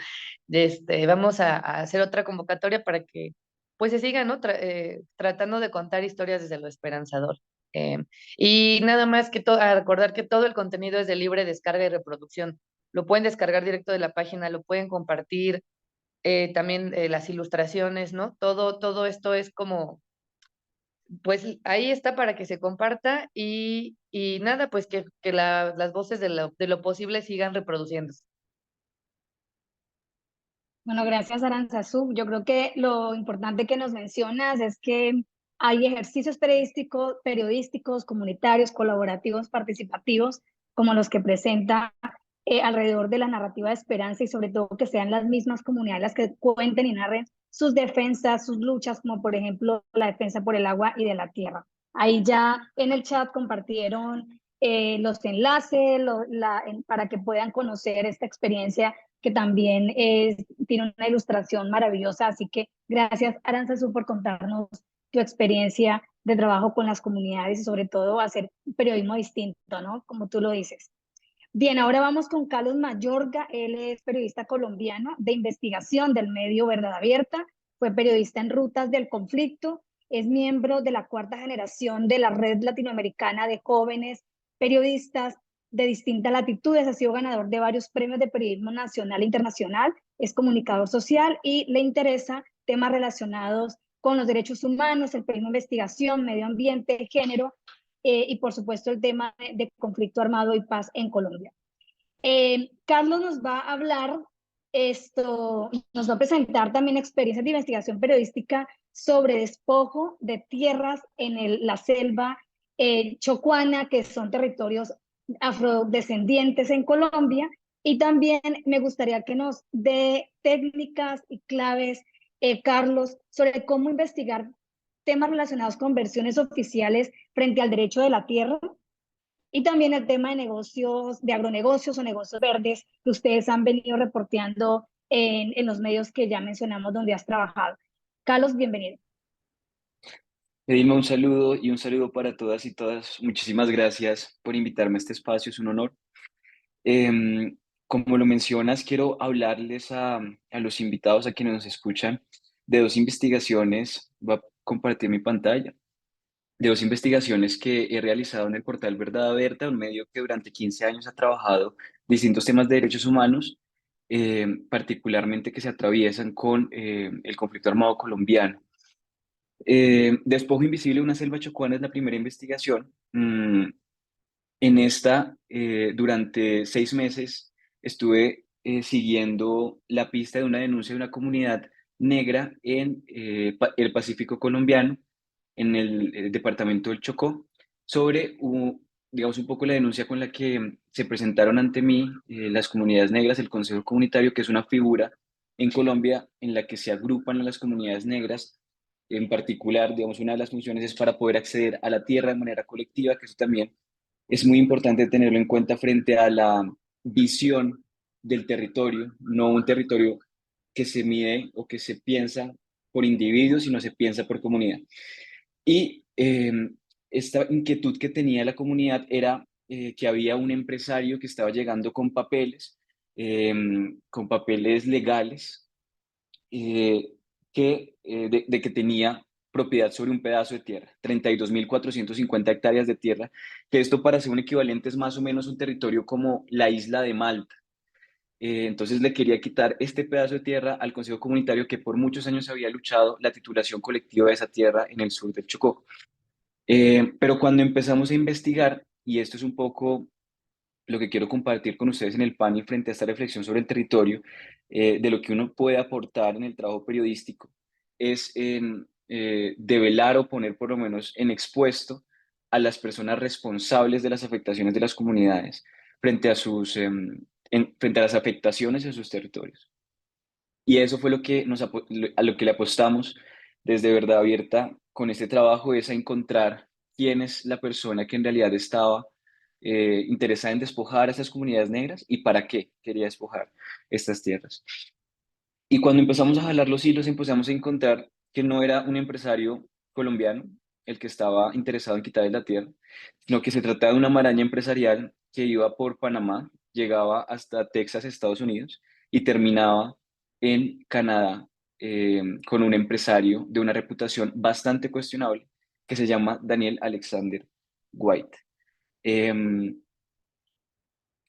S4: vamos a hacer otra convocatoria para que pues se siga, ¿no? Tratando de contar historias desde lo esperanzador. Eh, y nada más que a recordar que todo el contenido es de libre descarga y reproducción. Lo pueden descargar directo de la página, lo pueden compartir, también las ilustraciones, ¿no? Todo esto es como pues ahí está para que se comparta y nada, pues que las voces de lo posible sigan reproduciéndose.
S2: Bueno, gracias, Aranzazú. Yo creo que lo importante que nos mencionas es que hay ejercicios periodísticos, comunitarios, colaborativos, participativos, como los que presenta alrededor de la narrativa de esperanza y sobre todo que sean las mismas comunidades las que cuenten y narren sus defensas, sus luchas, como por ejemplo la defensa por el agua y de la tierra. Ahí ya en el chat compartieron los enlaces para que puedan conocer esta experiencia que también tiene una ilustración maravillosa. Así que gracias, Aranzazú, por contarnos tu experiencia de trabajo con las comunidades y sobre todo hacer periodismo distinto, ¿no? Como tú lo dices. Bien, ahora vamos con Carlos Mayorga. Él es periodista colombiano de investigación del medio Verdad Abierta. Fue periodista en Rutas del Conflicto. Es miembro de la cuarta generación de la Red Latinoamericana de Jóvenes Periodistas de distintas latitudes. Ha sido ganador de varios premios de periodismo nacional e internacional. Es comunicador social y le interesa temas relacionados con los derechos humanos, el periodismo de investigación, medio ambiente, género, y por supuesto el tema de conflicto armado y paz en Colombia. Carlos nos va a hablar nos va a presentar también experiencias de investigación periodística sobre despojo de tierras en la selva chocuana, que son territorios afrodescendientes en Colombia, y también me gustaría que nos dé técnicas y claves, Carlos, sobre cómo investigar temas relacionados con versiones oficiales frente al derecho de la tierra y también el tema de negocios, de agronegocios o negocios verdes que ustedes han venido reporteando en los medios que ya mencionamos donde has trabajado. Carlos, bienvenido.
S5: Edilma, un saludo y un saludo para todas y todas. Muchísimas gracias por invitarme a este espacio, es un honor. Como lo mencionas, quiero hablarles a los invitados, a quienes nos escuchan, de dos investigaciones. Voy a compartir mi pantalla. De dos investigaciones que he realizado en el portal Verdad Abierta, un medio que durante 15 años ha trabajado distintos temas de derechos humanos, particularmente que se atraviesan con el conflicto armado colombiano. Despojo invisible de una selva chocuana es la primera investigación. En esta, durante 6 meses, estuve siguiendo la pista de una denuncia de una comunidad negra en el Pacífico colombiano, en el departamento del Chocó, sobre, digamos, un poco la denuncia con la que se presentaron ante mí las comunidades negras, el Consejo Comunitario, que es una figura en Colombia en la que se agrupan a las comunidades negras. En particular, digamos, una de las funciones es para poder acceder a la tierra de manera colectiva, que eso también es muy importante tenerlo en cuenta frente a la visión del territorio, no un territorio que se mide o que se piensa por individuos, sino se piensa por comunidad. Y esta inquietud que tenía la comunidad era que había un empresario que estaba llegando con papeles legales, de que tenía propiedad sobre un pedazo de tierra, 32.450 hectáreas de tierra, que esto para ser un equivalente es más o menos un territorio como la isla de Malta. Entonces le quería quitar este pedazo de tierra al Consejo Comunitario que por muchos años había luchado la titulación colectiva de esa tierra en el sur del Chocó. Pero cuando empezamos a investigar y esto es un poco lo que quiero compartir con ustedes en el panel frente a esta reflexión sobre el territorio, de lo que uno puede aportar en el trabajo periodístico, es en develar o poner por lo menos en expuesto a las personas responsables de las afectaciones de las comunidades frente a frente a las afectaciones en sus territorios. Y eso fue lo que a lo que le apostamos desde Verdad Abierta con este trabajo, es a encontrar quién es la persona que en realidad estaba interesada en despojar a esas comunidades negras y para qué quería despojar estas tierras. Y cuando empezamos a jalar los hilos, empezamos a encontrar que no era un empresario colombiano el que estaba interesado en quitarles la tierra, sino que se trataba de una maraña empresarial que iba por Panamá, llegaba hasta Texas, Estados Unidos, y terminaba en Canadá, con un empresario de una reputación bastante cuestionable que se llama Daniel Alexander White. Em,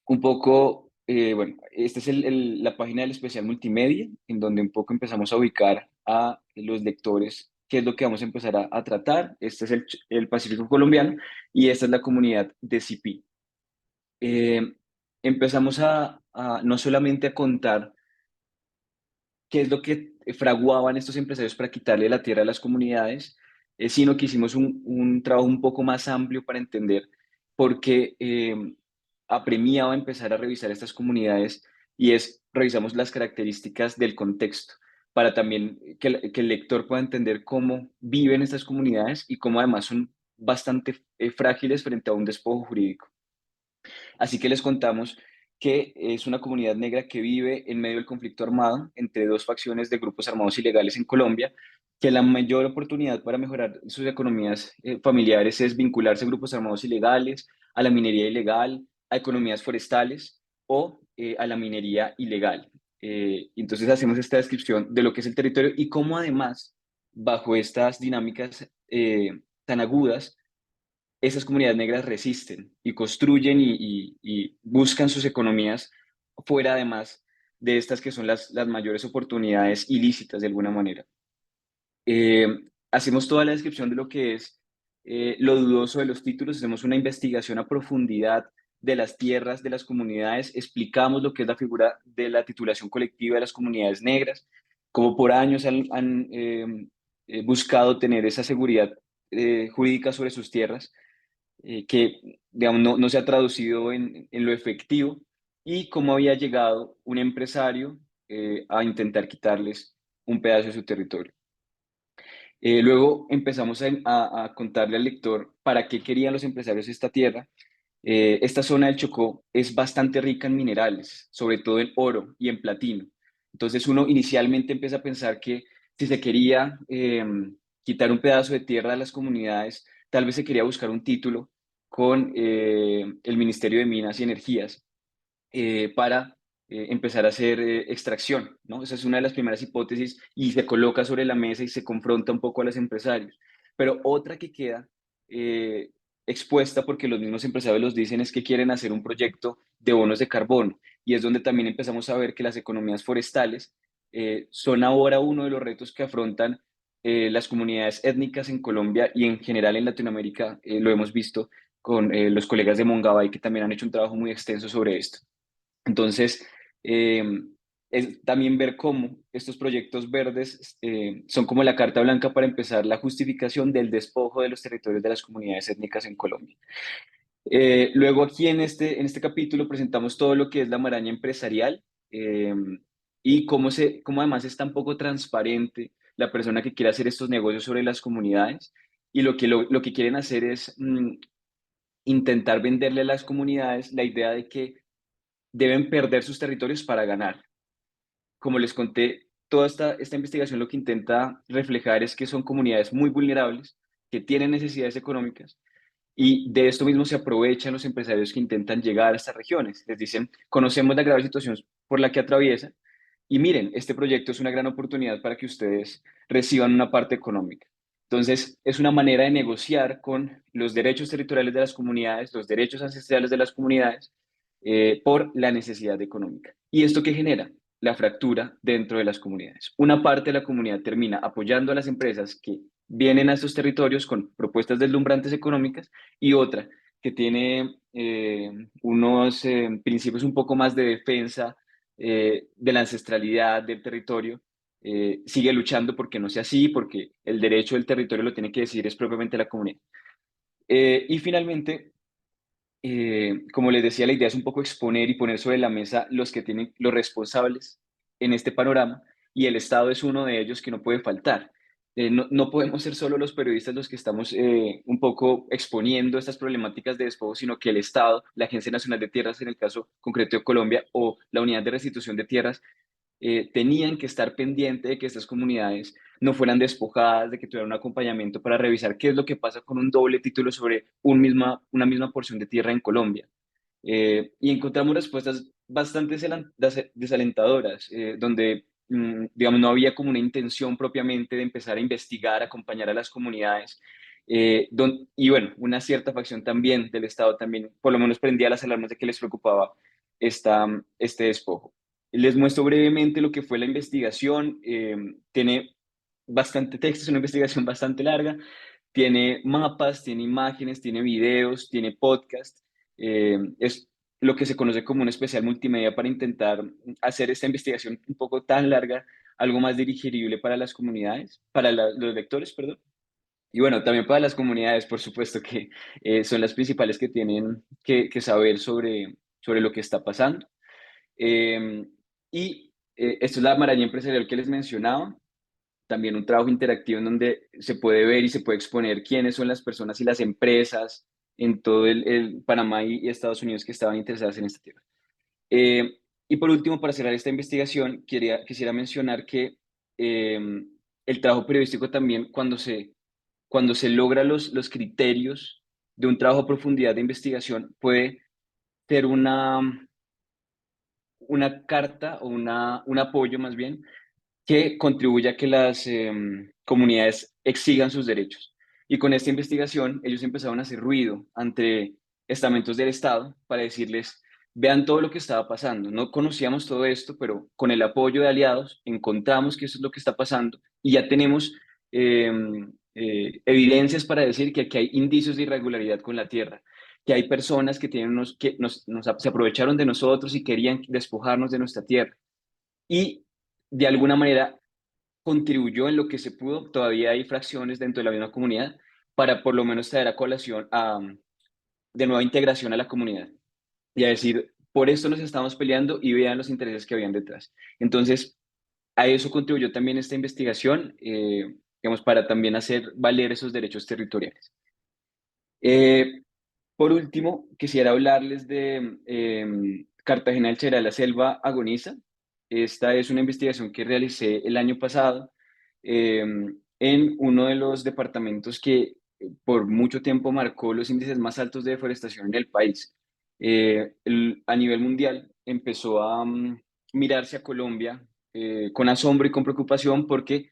S5: un poco, bueno, esta es la página del especial multimedia, en donde un poco empezamos a ubicar a los lectores qué es lo que vamos a empezar a tratar. Este es el Pacífico colombiano y esta es la comunidad de Cipí. Empezamos no solamente a contar qué es lo que fraguaban estos empresarios para quitarle la tierra a las comunidades, sino que hicimos un trabajo un poco más amplio para entender por qué apremiaba empezar a revisar estas comunidades, y revisamos las características del contexto para también que el lector pueda entender cómo viven estas comunidades y cómo además son bastante frágiles frente a un despojo jurídico. Así que les contamos que es una comunidad negra que vive en medio del conflicto armado entre dos facciones de grupos armados ilegales en Colombia, que la mayor oportunidad para mejorar sus economías familiares es vincularse a grupos armados ilegales, a la minería ilegal, a economías forestales o a la minería ilegal. Entonces hacemos esta descripción de lo que es el territorio y cómo además, bajo estas dinámicas tan agudas, esas comunidades negras resisten y construyen y buscan sus economías fuera, además de estas que son las mayores oportunidades ilícitas de alguna manera. Eh, Hacemos toda la descripción de lo que es lo dudoso de los títulos, hacemos una investigación a profundidad de las tierras de las comunidades, explicamos lo que es la figura de la titulación colectiva de las comunidades negras, como por años han buscado tener esa seguridad jurídica sobre sus tierras, que digamos, no se ha traducido en lo efectivo, y cómo había llegado un empresario a intentar quitarles un pedazo de su territorio. Luego empezamos a contarle al lector para qué querían los empresarios esta tierra. Esta zona del Chocó es bastante rica en minerales, sobre todo en oro y en platino. Entonces uno inicialmente empieza a pensar que si se quería quitar un pedazo de tierra a las comunidades, tal vez se quería buscar un título con el Ministerio de Minas y Energías para empezar a hacer extracción, ¿no? Esa es una de las primeras hipótesis y se coloca sobre la mesa y se confronta un poco a los empresarios. Pero otra que queda eh, expuesta, porque los mismos empresarios los dicen, es que quieren hacer un proyecto de bonos de carbono, y es donde también empezamos a ver que las economías forestales son ahora uno de los retos que afrontan las comunidades étnicas en Colombia y en general en Latinoamérica. Lo hemos visto con los colegas de Mongabay, que también han hecho un trabajo muy extenso sobre esto. Entonces, eh, es también ver cómo estos proyectos verdes son como la carta blanca para empezar la justificación del despojo de los territorios de las comunidades étnicas en Colombia. Luego aquí en este capítulo presentamos todo lo que es la maraña empresarial, y cómo además es tan poco transparente la persona que quiere hacer estos negocios sobre las comunidades, y lo que quieren hacer es intentar venderle a las comunidades la idea de que deben perder sus territorios para ganar. Como les conté, toda esta investigación lo que intenta reflejar es que son comunidades muy vulnerables, que tienen necesidades económicas, y de esto mismo se aprovechan los empresarios que intentan llegar a estas regiones. Les dicen, conocemos la grave situación por la que atraviesan, y miren, este proyecto es una gran oportunidad para que ustedes reciban una parte económica. Entonces, es una manera de negociar con los derechos territoriales de las comunidades, los derechos ancestrales de las comunidades, por la necesidad económica. ¿Y esto qué genera? La fractura dentro de las comunidades. Una parte de la comunidad termina apoyando a las empresas que vienen a estos territorios con propuestas deslumbrantes económicas, y otra que tiene unos principios un poco más de defensa de la ancestralidad del territorio, sigue luchando porque no sea así, porque el derecho del territorio lo tiene que decidir es propiamente la comunidad. Y finalmente, como les decía, la idea es un poco exponer y poner sobre la mesa los que tienen los responsables en este panorama, y el Estado es uno de ellos que no puede faltar. No podemos ser solo los periodistas los que estamos un poco exponiendo estas problemáticas de despojo, sino que el Estado, la Agencia Nacional de Tierras, en el caso concreto de Colombia, o la Unidad de Restitución de Tierras, tenían que estar pendientes de que estas comunidades no fueran despojadas, de que tuvieran un acompañamiento para revisar qué es lo que pasa con un doble título sobre una misma porción de tierra en Colombia. Y encontramos respuestas bastante desalentadoras, donde, digamos, no había como una intención propiamente de empezar a investigar, acompañar a las comunidades. Y bueno, una cierta facción también del Estado también, por lo menos prendía las alarmas de que les preocupaba este despojo. Les muestro brevemente lo que fue la investigación. Tiene bastante texto, es una investigación bastante larga. Tiene mapas, tiene imágenes, tiene videos, tiene podcast. Es lo que se conoce como un especial multimedia para intentar hacer esta investigación un poco tan larga, algo más digerible para las comunidades, para los lectores, perdón. Y bueno, también para las comunidades, por supuesto, que son las principales que tienen que saber sobre lo que está pasando. Eh, Esto es la maraña empresarial que les mencionaba, también un trabajo interactivo en donde se puede ver y se puede exponer quiénes son las personas y las empresas en todo el Panamá y Estados Unidos que estaban interesadas en esta tierra. Y por último, para cerrar esta investigación, quisiera mencionar que el trabajo periodístico también, cuando se logra los criterios de un trabajo a profundidad de investigación, puede ser una carta o un apoyo más bien que contribuya a que las comunidades exigan sus derechos. Y con esta investigación ellos empezaron a hacer ruido ante estamentos del Estado para decirles, vean todo lo que estaba pasando. No conocíamos todo esto, pero con el apoyo de aliados encontramos que eso es lo que está pasando y ya tenemos eh, evidencias para decir que aquí hay indicios de irregularidad con la tierra, que hay personas que, se aprovecharon de nosotros y querían despojarnos de nuestra tierra. Y de alguna manera contribuyó en lo que se pudo. Todavía hay fracciones dentro de la misma comunidad para por lo menos traer a colación de nueva integración a la comunidad y a decir, por esto nos estamos peleando y vean los intereses que habían detrás. Entonces, a eso contribuyó también esta investigación, digamos, para también hacer valer esos derechos territoriales. Eh, por último, quisiera hablarles de Cartagena del Cheral, la selva agoniza. Esta es una investigación que realicé el año pasado eh, en uno de los departamentos que por mucho tiempo marcó los índices más altos de deforestación en el país. A nivel mundial empezó a mirarse a Colombia con asombro y con preocupación porque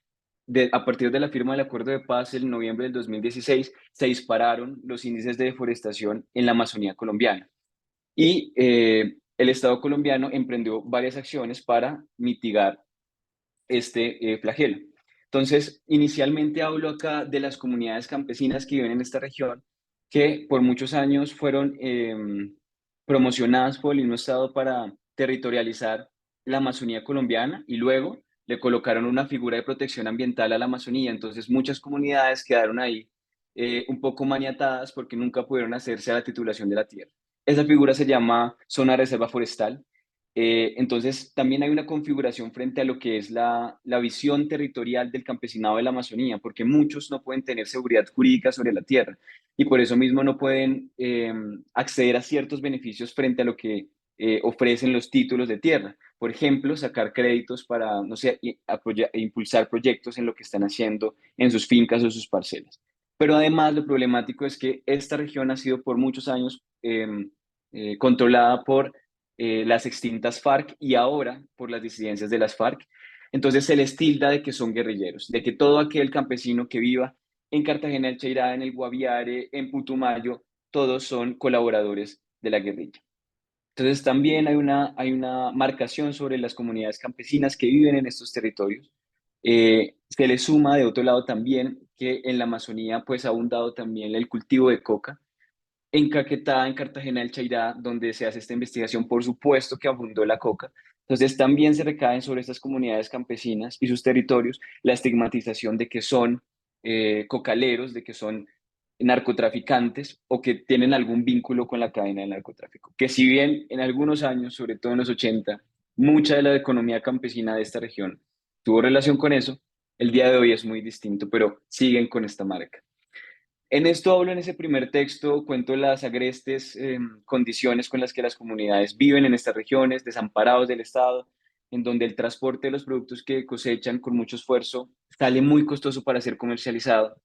S5: a partir de la firma del Acuerdo de Paz en noviembre del 2016 se dispararon los índices de deforestación en la Amazonía colombiana. Y el Estado colombiano emprendió varias acciones para mitigar este flagelo. Entonces, inicialmente hablo acá de las comunidades campesinas que viven en esta región, que por muchos años fueron promocionadas por el mismo Estado para territorializar la Amazonía colombiana y luego le colocaron una figura de protección ambiental a la Amazonía. Entonces, muchas comunidades quedaron ahí un poco maniatadas porque nunca pudieron hacerse a la titulación de la tierra. Esa figura se llama zona de reserva forestal. Entonces, también hay una configuración frente a lo que es la visión territorial del campesinado de la Amazonía, porque muchos no pueden tener seguridad jurídica sobre la tierra y por eso mismo no pueden acceder a ciertos beneficios frente a lo que ofrecen los títulos de tierra. Por ejemplo, sacar créditos para, no sé, impulsar proyectos en lo que están haciendo en sus fincas o sus parcelas. Pero además, lo problemático es que esta región ha sido por muchos años controlada por las extintas FARC y ahora por las disidencias de las FARC. Entonces se les tilda de que son guerrilleros, de que todo aquel campesino que viva en Cartagena del Cheirá, en el Guaviare, en Putumayo, todos son colaboradores de la guerrilla. Entonces también hay una marcación sobre las comunidades campesinas que viven en estos territorios. Se le suma de otro lado también que en la Amazonía pues ha abundado también el cultivo de coca En Caquetá, en Cartagena del Chairá, donde se hace esta investigación, por supuesto que abundó la coca. Entonces también se recaen sobre estas comunidades campesinas y sus territorios la estigmatización de que son cocaleros, de que son narcotraficantes o que tienen algún vínculo con la cadena del narcotráfico. Que si bien en algunos años, sobre todo en los 80, mucha de la economía campesina de esta región tuvo relación con eso, el día de hoy es muy distinto, pero siguen con esta marca. En esto hablo en ese primer texto, cuento las agrestes condiciones con las que las comunidades viven en estas regiones, desamparados del Estado, en donde el transporte de los productos que cosechan con mucho esfuerzo sale muy costoso para ser comercializado,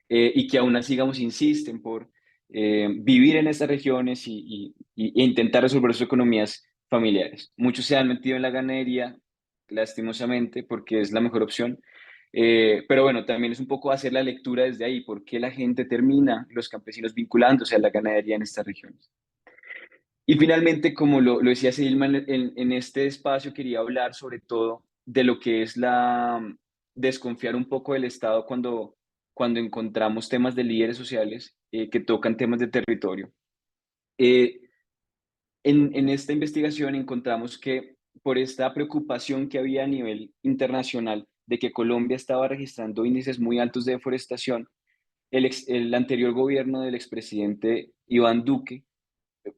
S5: y que aún así, digamos, insisten por vivir en estas regiones e intentar resolver sus economías familiares. Muchos se han metido en la ganadería, lastimosamente, porque es la mejor opción. Pero bueno, también es un poco hacer la lectura desde ahí, por qué la gente termina, los campesinos, vinculándose a la ganadería en estas regiones. Y finalmente, como lo decía Silma, en este espacio quería hablar sobre todo de lo que es desconfiar un poco del Estado cuando encontramos temas de líderes sociales que tocan temas de territorio. Eh, en esta investigación encontramos que por esta preocupación que había a nivel internacional de que Colombia estaba registrando índices muy altos de deforestación, el anterior gobierno del expresidente Iván Duque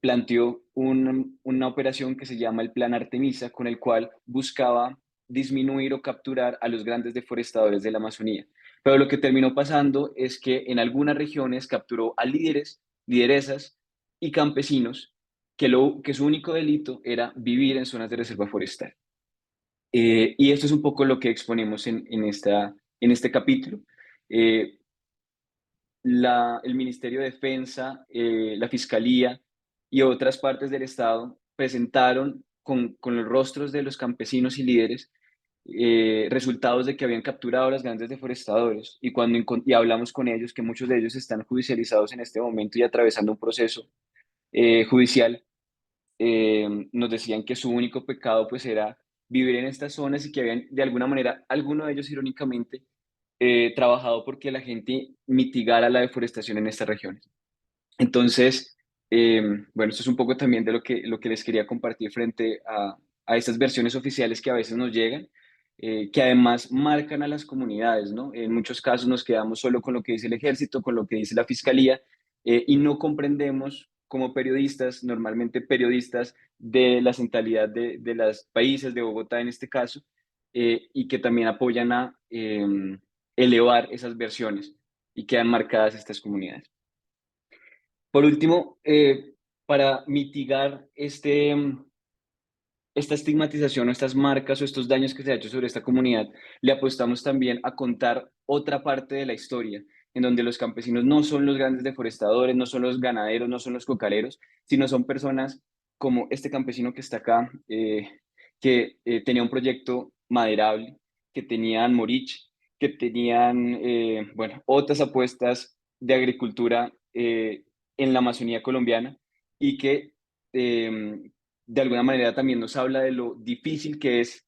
S5: planteó una operación que se llama el Plan Artemisa, con el cual buscaba disminuir o capturar a los grandes deforestadores de la Amazonía. Pero lo que terminó pasando es que en algunas regiones capturó a líderes, lideresas y campesinos que su único delito era vivir en zonas de reserva forestal. Y esto es un poco lo que exponemos en este capítulo. Eh, el Ministerio de Defensa, la Fiscalía y otras partes del Estado presentaron con los rostros de los campesinos y líderes resultados de que habían capturado a los grandes deforestadores y hablamos con ellos, que muchos de ellos están judicializados en este momento y atravesando un proceso judicial. Nos decían que su único pecado pues era vivir en estas zonas y que habían de alguna manera, algunos de ellos irónicamente, trabajado porque la gente mitigara la deforestación en estas regiones. Entonces, bueno, esto es un poco también de lo que les quería compartir frente a estas versiones oficiales que a veces nos llegan, que además marcan a las comunidades, ¿no? En muchos casos nos quedamos solo con lo que dice el ejército, con lo que dice la fiscalía, y no comprendemos como periodistas, normalmente periodistas de la centralidad de los países, de Bogotá en este caso, y que también apoyan a elevar esas versiones y quedan marcadas estas comunidades. Por último, para mitigar esta estigmatización o estas marcas o estos daños que se ha hecho sobre esta comunidad, le apostamos también a contar otra parte de la historia, en donde los campesinos no son los grandes deforestadores, no son los ganaderos, no son los cocaleros, sino son personas como este campesino que está acá, que tenía un proyecto maderable, que tenían morich, que tenían, bueno, otras apuestas de agricultura en la Amazonía colombiana y que de alguna manera también nos habla de lo difícil que es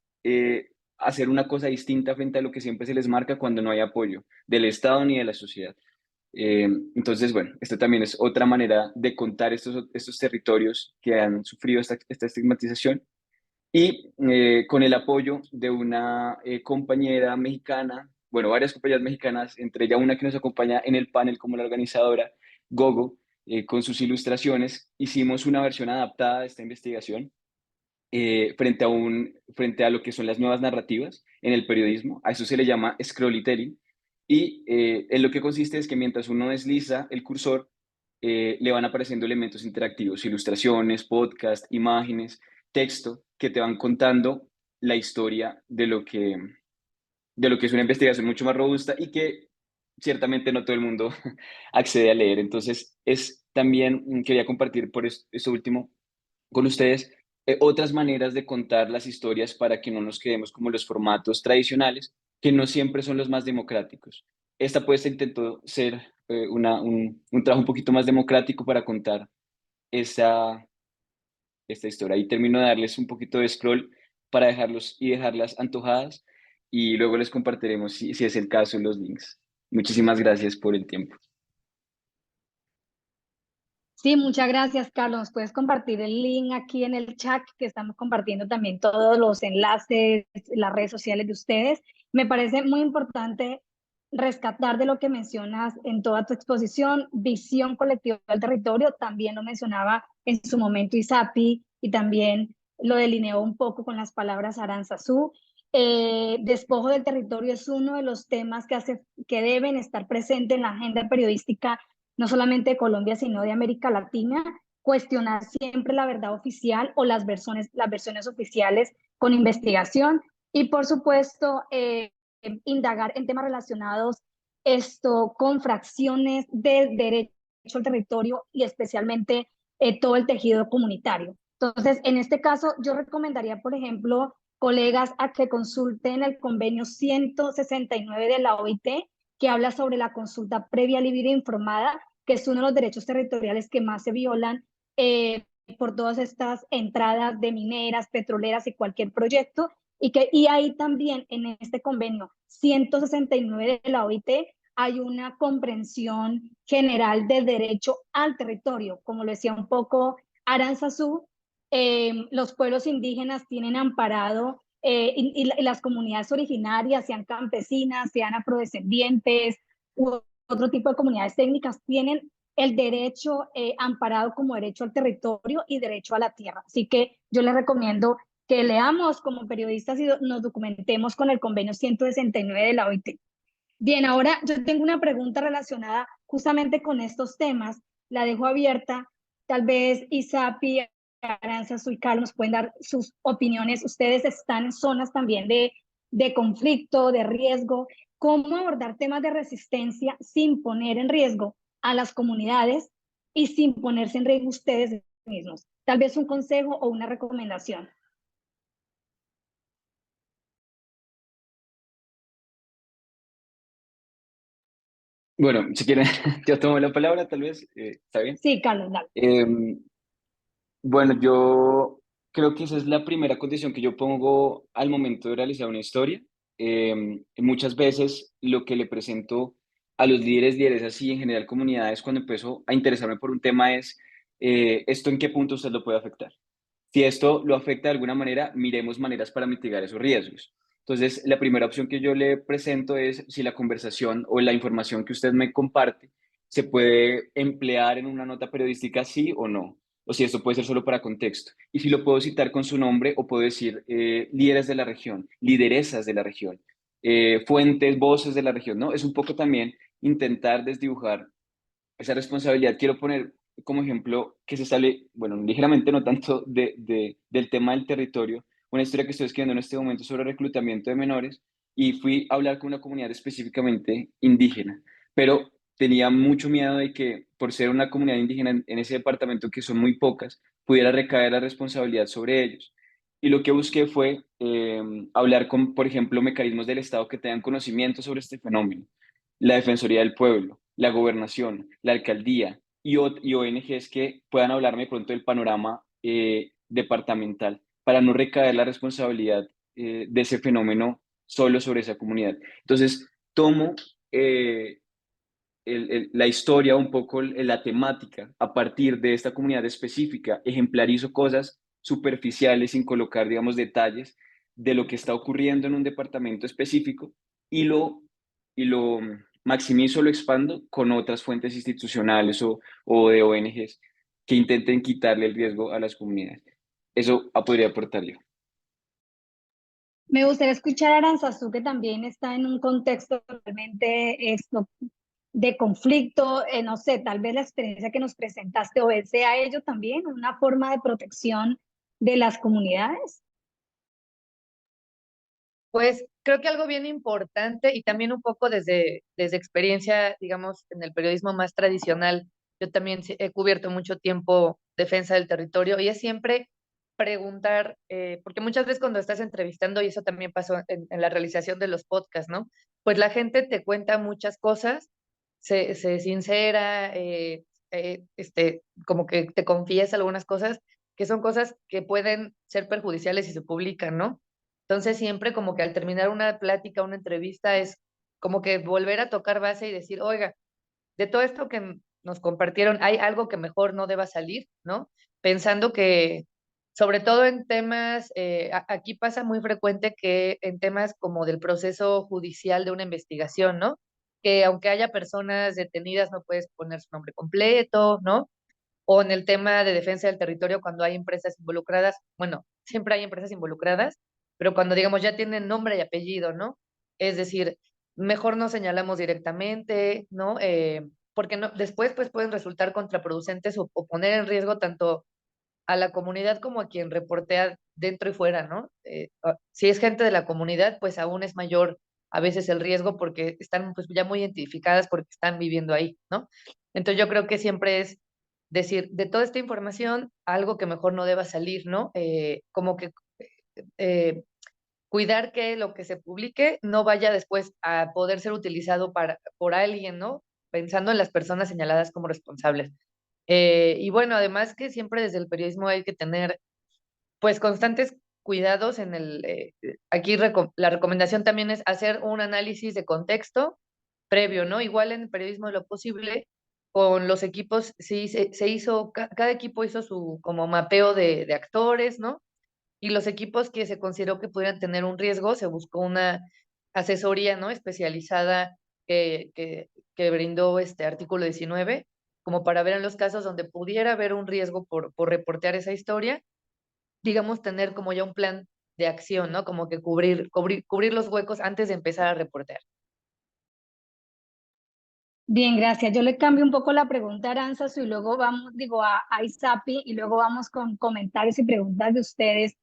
S5: hacer una cosa distinta frente a lo que siempre se les marca cuando no hay apoyo del Estado ni de la sociedad. Entonces, bueno, esto también es otra manera de contar estos territorios que han sufrido esta estigmatización y con el apoyo de una compañera mexicana, bueno, varias compañeras mexicanas, entre ellas una que nos acompaña en el panel como la organizadora, Gogo, con sus ilustraciones, hicimos una versión adaptada de esta investigación frente a lo que son las nuevas narrativas en el periodismo. A eso se le llama scrolltelling. Y en lo que consiste es que mientras uno desliza el cursor, le van apareciendo elementos interactivos, ilustraciones, podcast, imágenes, texto, que te van contando la historia de lo que es una investigación mucho más robusta y que ciertamente no todo el mundo accede a leer. Entonces, quería compartir por esto último con ustedes otras maneras de contar las historias para que no nos quedemos como los formatos tradicionales, que no siempre son los más democráticos. Esta apuesta intentó ser un trabajo un poquito más democrático para contar esta historia. Y termino de darles un poquito de scroll para dejarlos y dejarlas antojadas y luego les compartiremos, si es el caso, los links. Muchísimas gracias por el tiempo.
S2: Sí, muchas gracias, Carlos. Puedes compartir el link aquí en el chat, que estamos compartiendo también todos los enlaces, las redes sociales de ustedes. Me parece muy importante rescatar de lo que mencionas en toda tu exposición, visión colectiva del territorio. También lo mencionaba en su momento Isapi y también lo delineó un poco con las palabras Aranzazú. Despojo del territorio es uno de los temas que deben estar presentes en la agenda periodística no solamente de Colombia, sino de América Latina, cuestionar siempre la verdad oficial o las versiones oficiales con investigación y, por supuesto, indagar en temas relacionados con fracciones del derecho al territorio y especialmente todo el tejido comunitario. Entonces, en este caso, yo recomendaría, por ejemplo, colegas, a que consulten el convenio 169 de la OIT, que habla sobre la consulta previa, libre e informada, que es uno de los derechos territoriales que más se violan por todas estas entradas de mineras, petroleras y cualquier proyecto. Y ahí también en este convenio 169 de la OIT hay una comprensión general del derecho al territorio. Como lo decía un poco Aranzazú, los pueblos indígenas tienen amparado y las comunidades originarias, sean campesinas, sean afrodescendientes u otro tipo de comunidades técnicas, tienen el derecho amparado como derecho al territorio y derecho a la tierra. Así que yo les recomiendo que leamos como periodistas y nos documentemos con el convenio 169 de la OIT. Bien, ahora yo tengo una pregunta relacionada justamente con estos temas. La dejo abierta. Tal vez Isapi, Aranzazú y Carlos pueden dar sus opiniones. Ustedes están en zonas también de conflicto, de riesgo. ¿Cómo abordar temas de resistencia sin poner en riesgo a las comunidades y sin ponerse en riesgo ustedes mismos? Tal vez un consejo o una recomendación.
S5: Bueno, si quieren, yo tomo la palabra, tal vez, ¿está bien?
S2: Sí, Carlos, dale.
S5: Em, bueno, yo creo que esa es la primera condición que yo pongo al momento de realizar una historia. Muchas veces lo que le presento a los líderes así, en general comunidades, cuando empiezo a interesarme por un tema es, ¿esto en qué punto usted lo puede afectar? Si esto lo afecta de alguna manera, miremos maneras para mitigar esos riesgos. Entonces, la primera opción que yo le presento es si la conversación o la información que usted me comparte se puede emplear en una nota periodística, sí o no, o si esto puede ser solo para contexto. Y si lo puedo citar con su nombre o puedo decir líderes de la región, lideresas de la región, fuentes, voces de la región, ¿no? Es un poco también intentar desdibujar esa responsabilidad. Quiero poner como ejemplo que se sale, bueno, ligeramente no tanto del tema del territorio, una historia que estoy escribiendo en este momento sobre reclutamiento de menores y fui a hablar con una comunidad específicamente indígena, pero tenía mucho miedo de que por ser una comunidad indígena en ese departamento, que son muy pocas, pudiera recaer la responsabilidad sobre ellos. Y lo que busqué fue hablar con, por ejemplo, mecanismos del Estado que tengan conocimiento sobre este fenómeno, la Defensoría del Pueblo, la Gobernación, la Alcaldía y ONGs que puedan hablarme pronto del panorama departamental para no recaer la responsabilidad de ese fenómeno solo sobre esa comunidad. Entonces, tomo la historia, un poco la temática a partir de esta comunidad específica, ejemplarizo cosas superficiales sin colocar, digamos, detalles de lo que está ocurriendo en un departamento específico y lo maximizo, lo expando con otras fuentes institucionales o de ONGs que intenten quitarle el riesgo a las comunidades. Eso podría aportar yo.
S2: Me gustaría escuchar a Aranzazú, que también está en un contexto realmente esto, de conflicto, no sé, tal vez la experiencia que nos presentaste obedece a ello también, una forma de protección de las comunidades.
S4: Pues creo que algo bien importante y también un poco desde experiencia, digamos, en el periodismo más tradicional, yo también he cubierto mucho tiempo defensa del territorio y es siempre preguntar, porque muchas veces cuando estás entrevistando, y eso también pasó en la realización de los podcasts, ¿no? Pues la gente te cuenta muchas cosas, se sincera, como que te confiesa algunas cosas que son cosas que pueden ser perjudiciales si se publican, ¿no? Entonces siempre como que al terminar una plática, una entrevista, es como que volver a tocar base y decir, oiga, de todo esto nos compartieron, hay algo que mejor no deba salir, ¿no? Pensando que, sobre todo en temas, aquí pasa muy frecuente que en temas como del proceso judicial de una investigación, ¿no? Que aunque haya personas detenidas, no puedes poner su nombre completo, ¿no? O en el tema de defensa del territorio, cuando hay empresas involucradas, bueno, siempre hay empresas involucradas, pero cuando digamos ya tienen nombre y apellido, ¿no? Es decir, mejor no señalamos directamente, ¿no? Porque no, después pues pueden resultar contraproducentes o poner en riesgo tanto a la comunidad como a quien reportea dentro y fuera, ¿no? Si es gente de la comunidad, pues aún es mayor a veces el riesgo porque están pues ya muy identificadas porque están viviendo ahí, ¿no? Entonces yo creo que siempre es decir, de toda esta información, algo que mejor no deba salir, ¿no? Como que eh, cuidar que lo que se publique no vaya después a poder ser utilizado por alguien, ¿no? Pensando en las personas señaladas como responsables. Y bueno, además que siempre desde el periodismo hay que tener pues constantes cuidados en aquí la recomendación también es hacer un análisis de contexto previo, ¿no? Igual en el periodismo de lo posible, con los equipos, sí, se hizo, cada equipo hizo su como mapeo de actores, ¿no? Y los equipos que se consideró que pudieran tener un riesgo, se buscó una asesoría, ¿no? Especializada que brindó este artículo 19, como para ver en los casos donde pudiera haber un riesgo por reportear esa historia, digamos, tener como ya un plan de acción, ¿no? Como que cubrir los huecos antes de empezar a reportear.
S2: Bien, gracias. Yo le cambio un poco la pregunta a Aranzazu y luego vamos, digo, a Isapi y luego vamos con comentarios y preguntas de ustedes.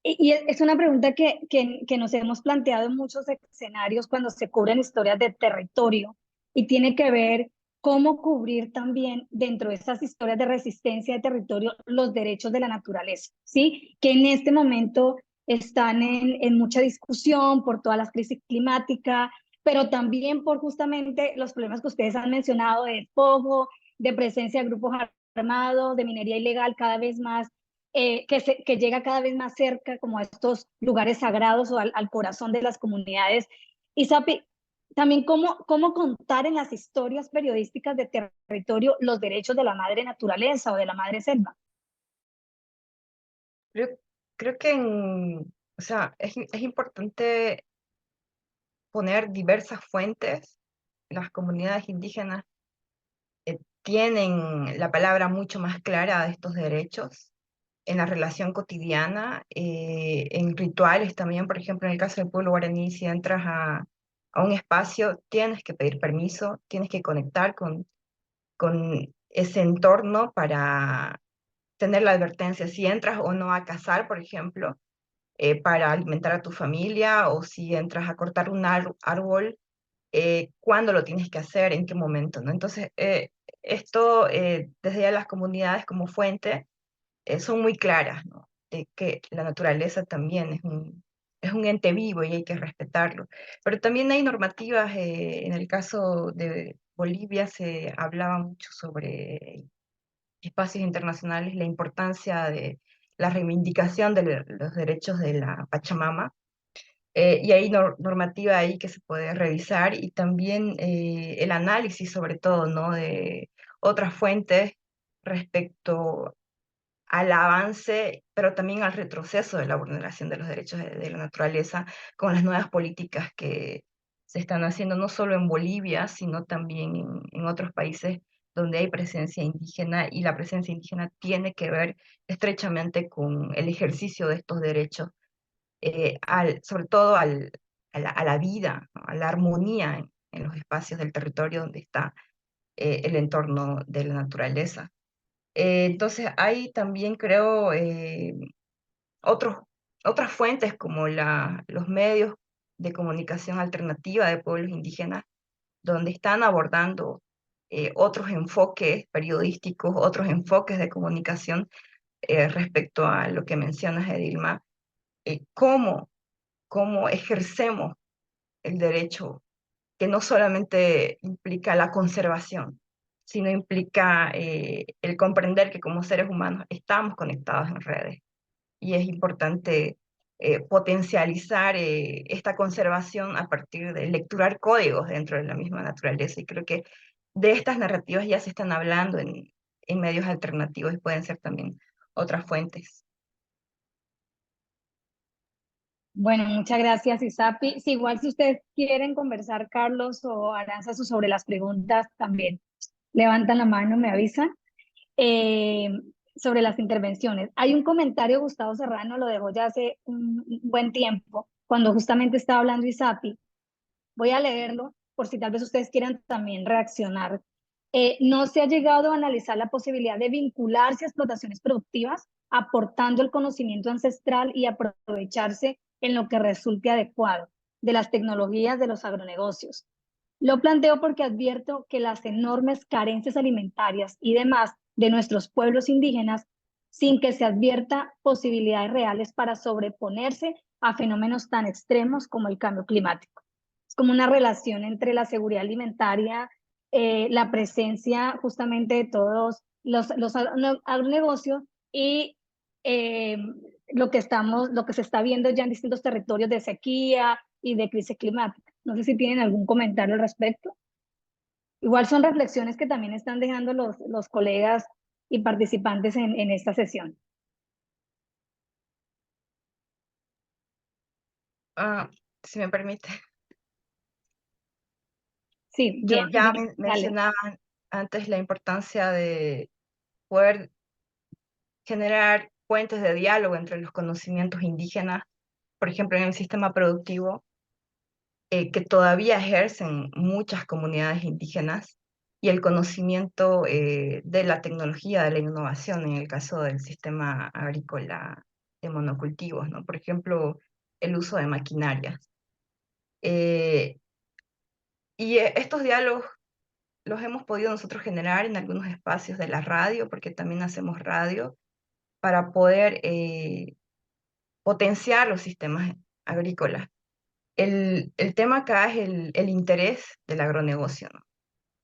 S2: Y es una pregunta que nos hemos planteado en muchos escenarios cuando se cubren historias de territorio y tiene que ver cómo cubrir también dentro de estas historias de resistencia de territorio los derechos de la naturaleza, ¿sí? Que en este momento están en mucha discusión por todas las crisis climáticas, pero también por justamente los problemas que ustedes han mencionado de despojo, de presencia de grupos armados, de minería ilegal cada vez más que llega cada vez más cerca como a estos lugares sagrados o al corazón de las comunidades. Y Sapi, también cómo contar en las historias periodísticas de territorio los derechos de la madre naturaleza o de la madre selva.
S3: Creo, creo que o sea, es importante poner diversas fuentes. Las comunidades indígenas tienen la palabra mucho más clara de estos derechos en la relación cotidiana, en rituales también. Por ejemplo, en el caso del pueblo guaraní, si entras a un espacio, tienes que pedir permiso, tienes que conectar con ese entorno para tener la advertencia si entras o no a cazar, por ejemplo, para alimentar a tu familia, o si entras a cortar un árbol, cuándo lo tienes que hacer, en qué momento, ¿no? Entonces, esto desde ya las comunidades como fuente son muy claras, ¿no? De que la naturaleza también es un ente vivo y hay que respetarlo. Pero también hay normativas, en el caso de Bolivia se hablaba mucho sobre espacios internacionales, la importancia de la reivindicación de los derechos de la Pachamama. Y hay normativa ahí que se puede revisar, y también el análisis sobre todo, ¿no? De otras fuentes respecto al avance, pero también al retroceso de la vulneración de los derechos de la naturaleza, con las nuevas políticas que se están haciendo no solo en Bolivia, sino también en otros países donde hay presencia indígena, y la presencia indígena tiene que ver estrechamente con el ejercicio de estos derechos, sobre todo a la vida, ¿no? A la armonía en los espacios del territorio donde está el entorno de la naturaleza. Entonces hay también, creo, otros, otras fuentes como los medios de comunicación alternativa de pueblos indígenas, donde están abordando otros enfoques periodísticos, otros enfoques de comunicación respecto a lo que mencionas, Edilma, cómo ejercemos el derecho, que no solamente implica la conservación, sino implica el comprender que como seres humanos estamos conectados en redes, y es importante potencializar esta conservación a partir de lecturar códigos dentro de la misma naturaleza. Y creo que de estas narrativas ya se están hablando en medios alternativos y pueden ser también otras fuentes.
S2: Bueno, muchas gracias, Isapi. Sí, igual si ustedes quieren conversar, Carlos o Aranzazu, sobre las preguntas, también levantan la mano, me avisan. Eh, sobre las intervenciones. Hay un comentario, Gustavo Serrano lo dejó ya hace un buen tiempo, cuando justamente estaba hablando Isapi. Voy a leerlo por si tal vez ustedes quieran también reaccionar. No se ha llegado a analizar la posibilidad de vincularse a explotaciones productivas, aportando el conocimiento ancestral y aprovecharse en lo que resulte adecuado de las tecnologías de los agronegocios. Lo planteo porque advierto que las enormes carencias alimentarias y demás de nuestros pueblos indígenas, sin que se advierta posibilidades reales para sobreponerse a fenómenos tan extremos como el cambio climático. Es como una relación entre la seguridad alimentaria, la presencia justamente de todos los agronegocios y eh, lo que se está viendo ya en distintos territorios de sequía y de crisis climática. No sé si tienen algún comentario al respecto. Igual son reflexiones que también están dejando los colegas y participantes en esta sesión.
S3: Si me permite.
S2: Sí,
S3: Yo
S2: bien,
S3: ya
S2: dale.
S3: mencionaba antes la importancia de poder generar puentes de diálogo entre los conocimientos indígenas, por ejemplo, en el sistema productivo, que todavía ejercen muchas comunidades indígenas, y el conocimiento de la tecnología, de la innovación, en el caso del sistema agrícola de monocultivos, ¿no? Por ejemplo, el uso de maquinarias. Estos diálogos los hemos podido nosotros generar en algunos espacios de la radio, porque también hacemos radio, para poder potenciar los sistemas agrícolas. El tema acá es el interés del agronegocio, ¿no?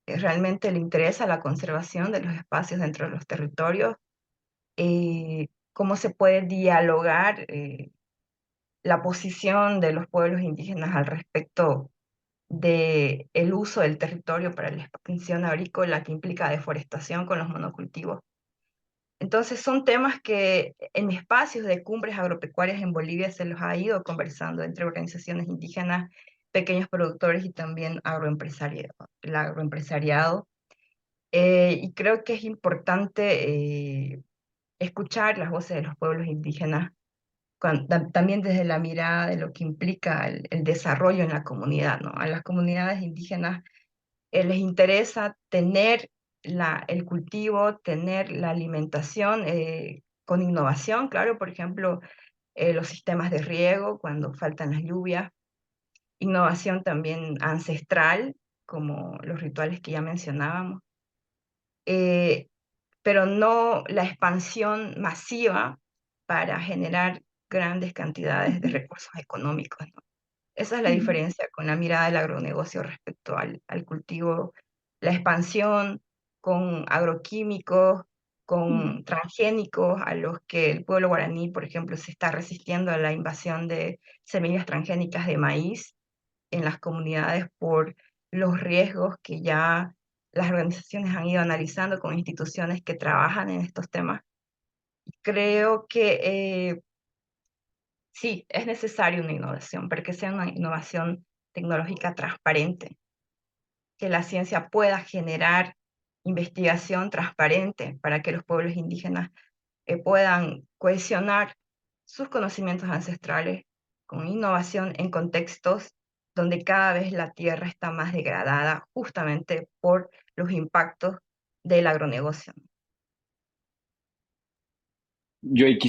S3: Es realmente el interés a la conservación de los espacios dentro de los territorios, cómo se puede dialogar la posición de los pueblos indígenas al respecto de el uso del territorio para la expansión agrícola que implica deforestación con los monocultivos. Entonces son temas que en espacios de cumbres agropecuarias en Bolivia se los ha ido conversando entre organizaciones indígenas, pequeños productores y también el agroempresariado. Y creo que es importante escuchar las voces de los pueblos indígenas, también desde la mirada de lo que implica el desarrollo en la comunidad, ¿no? A las comunidades indígenas les interesa tener el cultivo, tener la alimentación con innovación, claro, por ejemplo, los sistemas de riego cuando faltan las lluvias, innovación también ancestral, como los rituales que ya mencionábamos, eh, pero no la expansión masiva para generar grandes cantidades de recursos económicos, ¿no? Esa es la diferencia con la mirada del agronegocio respecto al cultivo, la expansión con agroquímicos, con transgénicos, a los que el pueblo guaraní, por ejemplo, se está resistiendo a la invasión de semillas transgénicas de maíz en las comunidades por los riesgos que ya las organizaciones han ido analizando con instituciones que trabajan en estos temas. Creo que sí, es necesaria una innovación, pero que sea una innovación tecnológica transparente, que la ciencia pueda generar investigación transparente para que los pueblos indígenas puedan cohesionar sus conocimientos ancestrales con innovación en contextos donde cada vez la tierra está más degradada justamente por los impactos del agronegocio.
S5: Yo ahí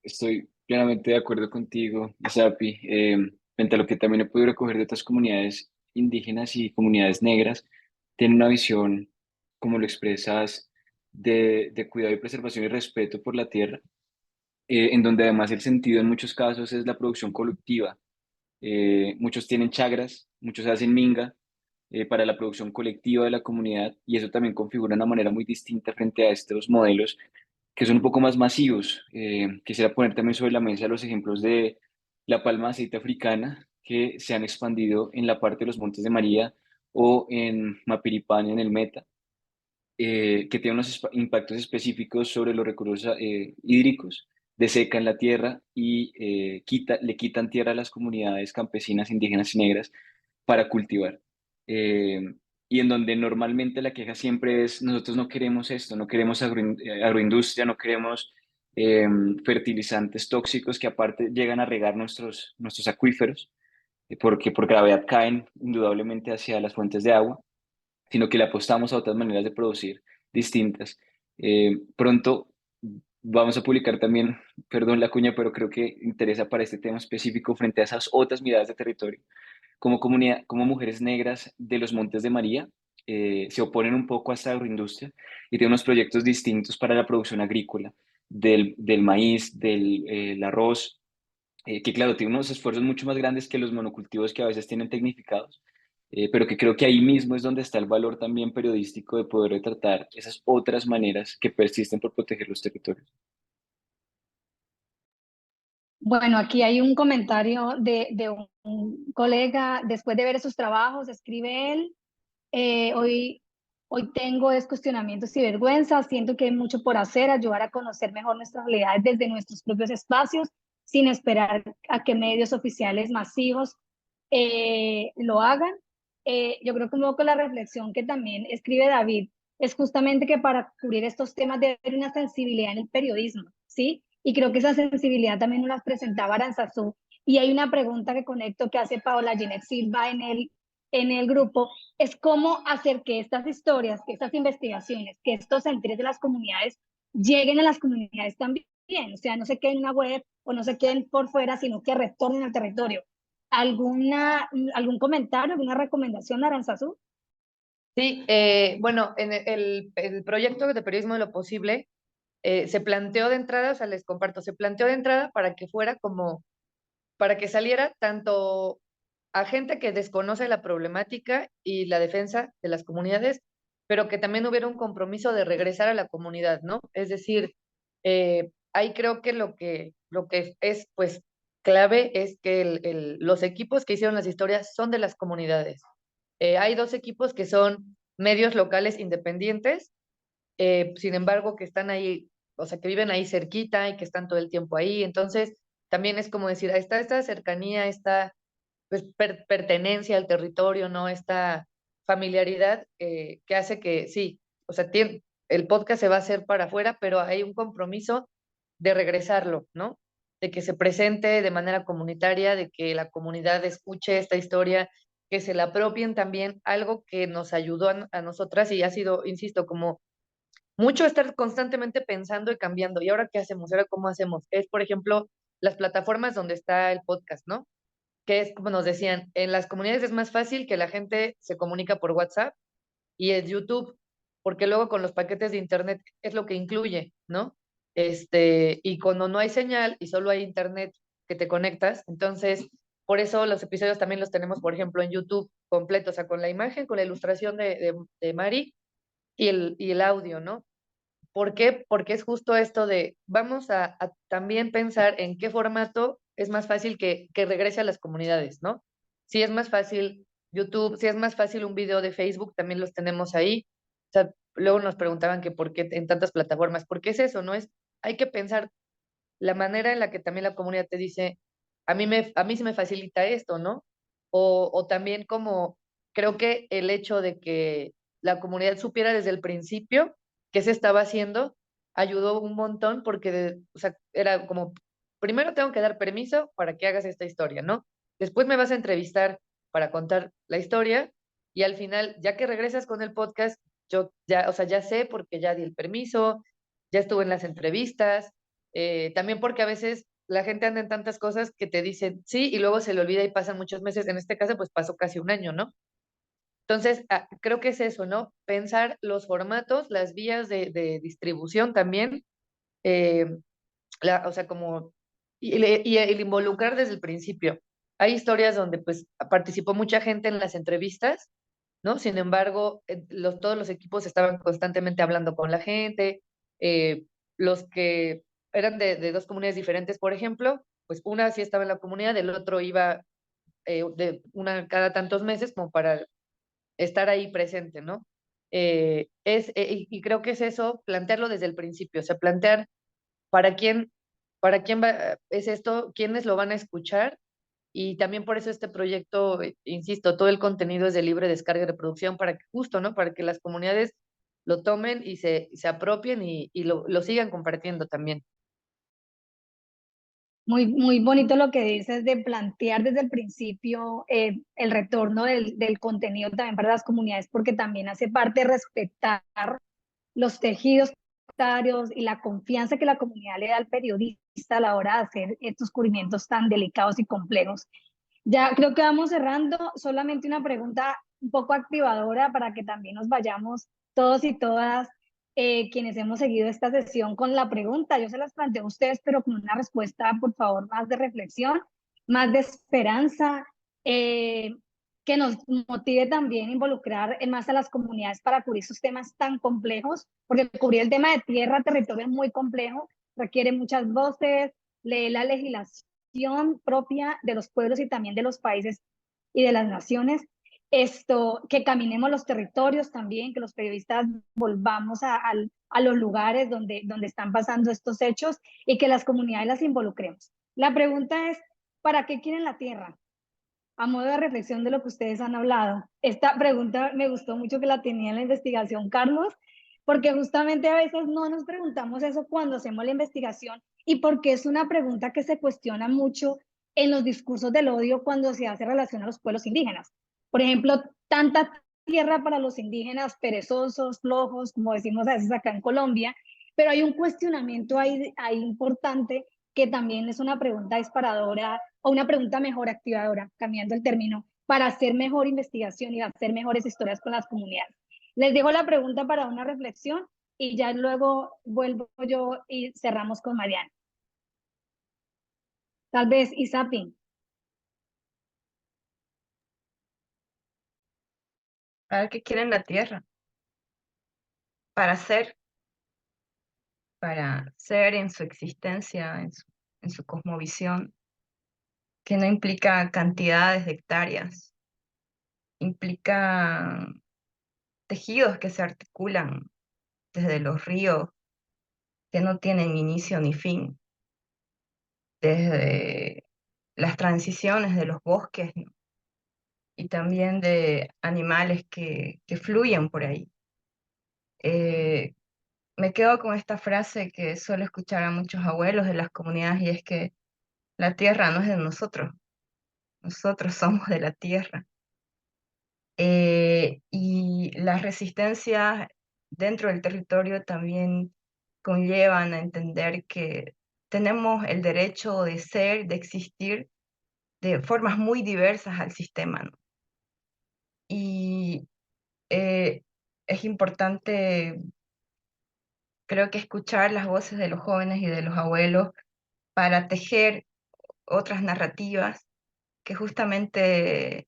S5: estoy plenamente de acuerdo contigo, Isapi, frente a lo que también he podido recoger de otras comunidades indígenas y comunidades negras, tienen una visión, como lo expresas, de cuidado y preservación y respeto por la tierra, en donde además el sentido en muchos casos es la producción colectiva. Muchos tienen chagras, muchos hacen minga para la producción colectiva de la comunidad, y eso también configura una manera muy distinta frente a estos modelos que son un poco más masivos. Quisiera poner también sobre la mesa los ejemplos de la palma de aceite africana que se han expandido en la parte de los Montes de María o en Mapiripán, en el Meta, que tiene unos impactos específicos sobre los recursos hídricos, desecan la tierra y le quitan tierra a las comunidades campesinas, indígenas y negras para cultivar. Eh, y en donde normalmente la queja siempre es, nosotros no queremos esto, no queremos agroindustria, no queremos eh, fertilizantes tóxicos que aparte llegan a regar nuestros acuíferos, porque por gravedad caen indudablemente hacia las fuentes de agua, sino que le apostamos a otras maneras de producir distintas. Pronto vamos a publicar también, perdón la cuña, pero creo que interesa para este tema específico frente a esas otras miradas de territorio, como comunidad, como mujeres negras de los Montes de María. Se oponen un poco a esta agroindustria y tienen unos proyectos distintos para la producción agrícola del maíz, del arroz, que claro, tiene unos esfuerzos mucho más grandes que los monocultivos que a veces tienen tecnificados, pero que creo que ahí mismo es donde está el valor también periodístico de poder retratar esas otras maneras que persisten por proteger los territorios.
S2: Bueno, aquí hay un comentario de un colega, después de ver esos trabajos, escribe él, hoy tengo cuestionamientos y vergüenza, siento que hay mucho por hacer, ayudar a conocer mejor nuestras realidades desde nuestros propios espacios, sin esperar a que medios oficiales masivos lo hagan. Yo creo que un poco la reflexión que también escribe David es justamente que para cubrir estos temas debe haber una sensibilidad en el periodismo, ¿sí? Y creo que esa sensibilidad también nos las presentaba Aranzazú. Y hay una pregunta que conecto que hace Paola Ginette Silva en el grupo, es cómo hacer que estas historias, que estas investigaciones, que estos sentires de las comunidades lleguen a las comunidades también, o sea, no se queden en una web o no se queden por fuera, sino que retornen al territorio. ¿Algún comentario, alguna recomendación, Aranzazú?
S4: Sí, bueno, en el proyecto de periodismo de lo posible se planteó de entrada, o sea, les comparto, se planteó de entrada para que fuera como, para que saliera tanto a gente que desconoce la problemática y la defensa de las comunidades, pero que también hubiera un compromiso de regresar a la comunidad, ¿no? Es decir, ahí creo que lo que es, pues, clave es que los equipos que hicieron las historias son de las comunidades. Hay dos equipos que son medios locales independientes, sin embargo, que están ahí, o sea, que viven ahí cerquita y que están todo el tiempo ahí. Entonces, también es como decir, ahí está esta cercanía, esta pues, pertenencia al territorio, ¿no? Esta familiaridad que hace que sí, o sea, el podcast se va a hacer para afuera, pero hay un compromiso de regresarlo, ¿no? De que se presente de manera comunitaria, de que la comunidad escuche esta historia, que se la apropien también, algo que nos ayudó a nosotras y ha sido, insisto, como mucho estar constantemente pensando y cambiando. ¿Y ahora qué hacemos? ¿Ahora cómo hacemos? Es, por ejemplo, las plataformas donde está el podcast, ¿no? Que es como nos decían, en las comunidades es más fácil que la gente se comunica por WhatsApp y es YouTube, porque luego con los paquetes de internet es lo que incluye, ¿no? Y cuando no hay señal y solo hay internet que te conectas, entonces por eso los episodios también los tenemos, por ejemplo, en YouTube completo, o sea, con la imagen, con la ilustración de Mari y el audio, ¿no? ¿Por qué? Porque es justo esto de, vamos a también pensar en qué formato es más fácil que regrese a las comunidades, ¿no? Si es más fácil YouTube, si es más fácil un video de Facebook, también los tenemos ahí. O sea, luego nos preguntaban que por qué en tantas plataformas, ¿por qué es eso? No es, hay que pensar la manera en la que también la comunidad te dice, a mí sí me facilita esto, ¿no? O también como creo que el hecho de que la comunidad supiera desde el principio qué se estaba haciendo ayudó un montón porque, o sea, era como, primero tengo que dar permiso para que hagas esta historia, ¿no? Después me vas a entrevistar para contar la historia y al final, ya que regresas con el podcast, yo ya, o sea, ya sé porque ya di el permiso, ya estuve en las entrevistas, también porque a veces la gente anda en tantas cosas que te dicen sí y luego se le olvida y pasan muchos meses. En este caso, pues pasó casi un año, ¿no? Entonces, creo que es eso, ¿no? Pensar los formatos, las vías de distribución también, eh, o sea, como, y el involucrar desde el principio. Hay historias donde pues participó mucha gente en las entrevistas, ¿no? Sin embargo, todos los equipos estaban constantemente hablando con la gente, los que eran de dos comunidades diferentes, por ejemplo, pues una sí estaba en la comunidad, el otro iba de una cada tantos meses como para estar ahí presente, ¿no? Y creo que es eso, plantearlo desde el principio, o sea, plantear para quién es esto, quiénes lo van a escuchar, y también por eso este proyecto, insisto, todo el contenido es de libre descarga y reproducción para que justo, ¿no? Para que las comunidades lo tomen y se apropien y lo sigan compartiendo también.
S2: Muy, muy bonito lo que dices de plantear desde el principio el retorno del contenido también para las comunidades, porque también hace parte de respetar los tejidos comunitarios y la confianza que la comunidad le da al periodista a la hora de hacer estos cubrimientos tan delicados y complejos. Ya creo que vamos cerrando. Solamente una pregunta un poco activadora para que también nos vayamos todos y todas quienes hemos seguido esta sesión con la pregunta. Yo se las planteo a ustedes, pero con una respuesta, por favor, más de reflexión, más de esperanza, que nos motive también a involucrar en más a las comunidades para cubrir esos temas tan complejos, porque cubrir el tema de tierra, territorio es muy complejo, requiere muchas voces, leer la legislación propia de los pueblos y también de los países y de las naciones. Esto, que caminemos los territorios también, que los periodistas volvamos a los lugares donde están pasando estos hechos y que las comunidades las involucremos. La pregunta es, ¿para qué quieren la tierra? A modo de reflexión de lo que ustedes han hablado. Esta pregunta me gustó mucho que la tenía en la investigación, Carlos, porque justamente a veces no nos preguntamos eso cuando hacemos la investigación y porque es una pregunta que se cuestiona mucho en los discursos del odio cuando se hace relación a los pueblos indígenas. Por ejemplo, tanta tierra para los indígenas perezosos, flojos, como decimos a veces acá en Colombia, pero hay un cuestionamiento ahí importante que también es una pregunta disparadora o una pregunta mejor activadora, cambiando el término, para hacer mejor investigación y hacer mejores historias con las comunidades. Les dejo la pregunta para una reflexión y ya luego vuelvo yo y cerramos con Mariana. Tal vez Isapi.
S3: ¿Para qué quieren la tierra? Para ser en su existencia, en su cosmovisión, que no implica cantidades de hectáreas, implica tejidos que se articulan desde los ríos que no tienen inicio ni fin, desde las transiciones de los bosques, ¿no? Y también de animales que fluyen por ahí. Me quedo con esta frase que suelo escuchar a muchos abuelos de las comunidades y es que la tierra no es de nosotros, nosotros somos de la tierra. Y las resistencias dentro del territorio también conllevan a entender que tenemos el derecho de ser, de existir de formas muy diversas al sistema, ¿no? Y es importante, creo que escuchar las voces de los jóvenes y de los abuelos para tejer otras narrativas que justamente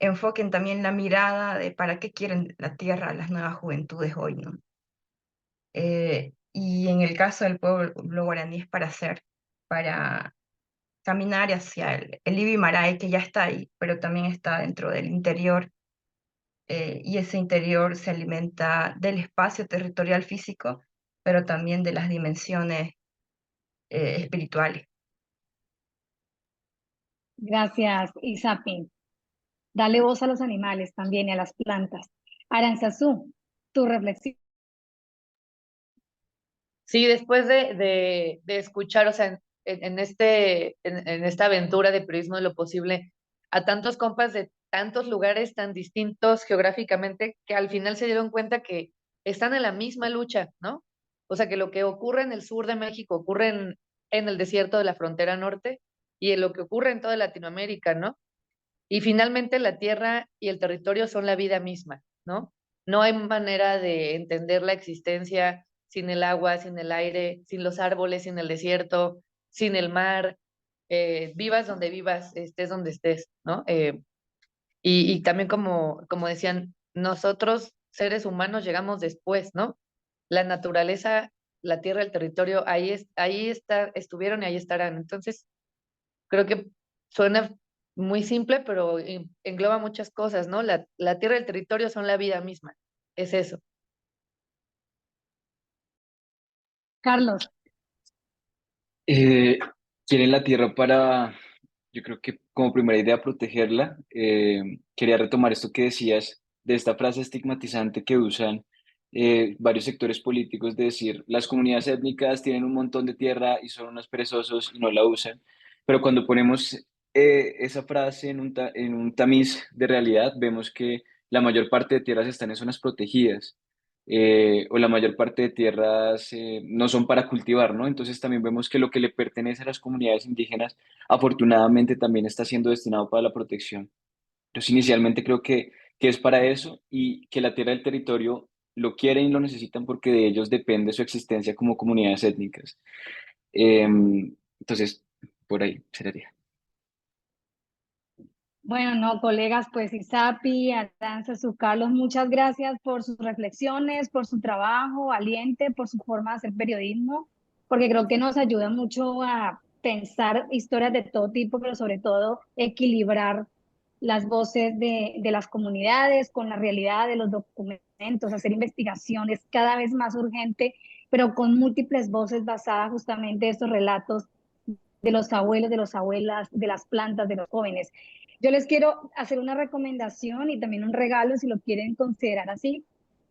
S3: enfoquen también la mirada de para qué quieren la tierra a las nuevas juventudes hoy, ¿no? Y en el caso del pueblo guaraní es para caminar hacia el Ibimaray, que ya está ahí, pero también está dentro del interior, y ese interior se alimenta del espacio territorial físico, pero también de las dimensiones espirituales.
S2: Gracias, Isapi. Dale voz a los animales también y a las plantas. Aranzazú, tu reflexión.
S4: Sí, después de escuchar, o sea, en esta aventura de periodismo de lo posible, a tantos compas de tantos lugares tan distintos geográficamente, que al final se dieron cuenta que están en la misma lucha, ¿no? O sea, que lo que ocurre en el sur de México ocurre en el desierto de la frontera norte y en lo que ocurre en toda Latinoamérica, ¿no? Y finalmente la tierra y el territorio son la vida misma, ¿no? No hay manera de entender la existencia sin el agua, sin el aire, sin los árboles, sin el desierto, sin el mar, vivas donde vivas, estés donde estés, ¿no? Y también como decían, nosotros, seres humanos, llegamos después, ¿no? La naturaleza, la tierra, el territorio, ahí está, estuvieron y ahí estarán. Entonces, creo que suena muy simple, pero engloba muchas cosas, ¿no? La tierra y el territorio son la vida misma, es eso.
S2: Carlos.
S5: Eh, quieren la tierra para, yo creo que como primera idea, protegerla. Quería retomar esto que decías de esta frase estigmatizante que usan varios sectores políticos de decir, las comunidades étnicas tienen un montón de tierra y son unos perezosos y no la usan. Pero cuando ponemos esa frase en un tamiz de realidad, vemos que la mayor parte de tierras están en zonas protegidas, o la mayor parte de tierras no son para cultivar, ¿no? Entonces también vemos que lo que le pertenece a las comunidades indígenas, afortunadamente también está siendo destinado para la protección. Entonces inicialmente creo que es para eso y que la tierra del territorio lo quieren y lo necesitan porque de ellos depende su existencia como comunidades étnicas. Entonces, por ahí sería.
S2: Bueno, no, colegas, pues Isapi, Aranzazu, Carlos, muchas gracias por sus reflexiones, por su trabajo valiente, por su forma de hacer periodismo, porque creo que nos ayuda mucho a pensar historias de todo tipo, pero sobre todo equilibrar las voces de las comunidades con la realidad de los documentos, hacer investigaciones cada vez más urgente, pero con múltiples voces basadas justamente en estos relatos de los abuelos, de las abuelas, de las plantas, de los jóvenes. Yo les quiero hacer una recomendación y también un regalo si lo quieren considerar así.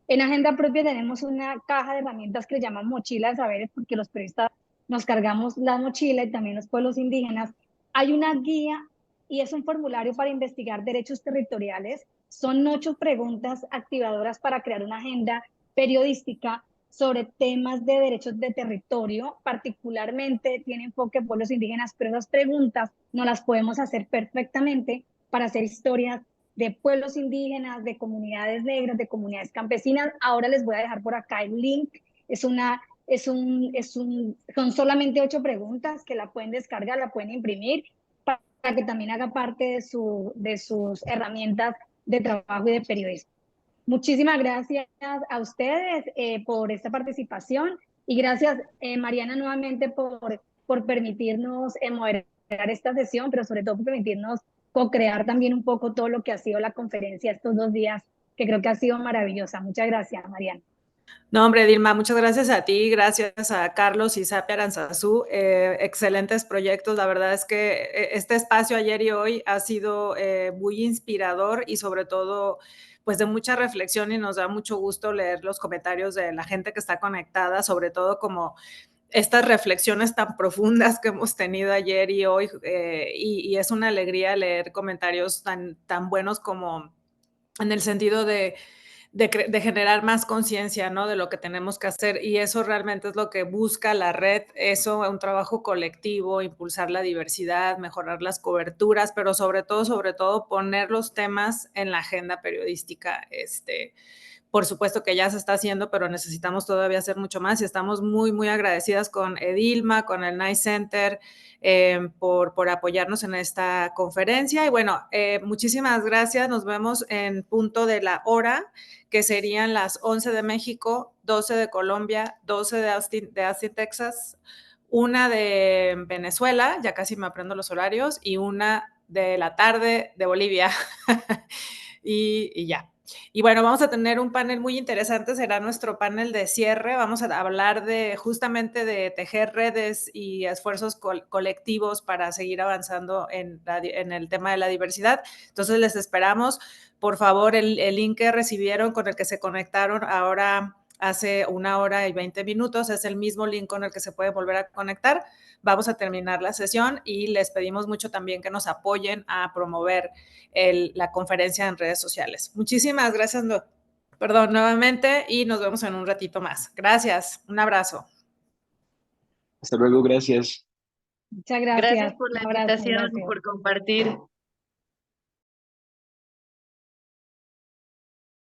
S2: En Agenda Propia tenemos una caja de herramientas que le llaman mochila de saberes porque los periodistas nos cargamos la mochila y también los pueblos indígenas. Hay una guía y es un formulario para investigar derechos territoriales. Son 8 preguntas activadoras para crear una agenda periodística sobre temas de derechos de territorio, particularmente tiene enfoque en pueblos indígenas, pero esas preguntas no las podemos hacer perfectamente para hacer historias de pueblos indígenas, de comunidades negras, de comunidades campesinas. Ahora les voy a dejar por acá el link. Son solamente 8 preguntas que la pueden descargar, la pueden imprimir para que también haga parte de sus herramientas de trabajo y de periodismo. Muchísimas gracias a ustedes por esta participación y gracias, Mariana, nuevamente por permitirnos moderar esta sesión, pero sobre todo por permitirnos co-crear también un poco todo lo que ha sido la conferencia estos 2 días, que creo que ha sido maravillosa. Muchas gracias, Mariana.
S1: No, hombre, Dilma, muchas gracias a ti, gracias a Carlos y Sapia Aranzazú. Excelentes proyectos. La verdad es que este espacio ayer y hoy ha sido muy inspirador y sobre todo pues de mucha reflexión y nos da mucho gusto leer los comentarios de la gente que está conectada, sobre todo como estas reflexiones tan profundas que hemos tenido ayer y hoy y es una alegría leer comentarios tan buenos como en el sentido de generar más conciencia, ¿no? De lo que tenemos que hacer y eso realmente es lo que busca la red, eso, un trabajo colectivo, impulsar la diversidad, mejorar las coberturas, pero sobre todo poner los temas en la agenda periodística, por supuesto que ya se está haciendo, pero necesitamos todavía hacer mucho más y estamos muy, muy agradecidas con Edilma, con el Nice Center, por apoyarnos en esta conferencia. Y bueno, muchísimas gracias. Nos vemos en punto de la hora, que serían las 11 de México, 12 de Colombia, 12 de Austin, Texas, una de Venezuela, ya casi me aprendo los horarios, y una de la tarde de Bolivia. y ya. Y bueno, vamos a tener un panel muy interesante, será nuestro panel de cierre. Vamos a hablar justamente de tejer redes y esfuerzos colectivos para seguir avanzando en el tema de la diversidad. Entonces les esperamos. Por favor, el link que recibieron con el que se conectaron ahora hace 1 hora y 20 minutos es el mismo link con el que se puede volver a conectar. Vamos a terminar la sesión y les pedimos mucho también que nos apoyen a promover la conferencia en redes sociales. Muchísimas gracias, nuevamente y nos vemos en un ratito más. Gracias, un abrazo.
S5: Hasta luego, gracias.
S2: Muchas
S4: Gracias
S2: gracias.
S4: por la
S2: Un abrazo,
S4: invitación y
S2: gracias.
S4: por compartir.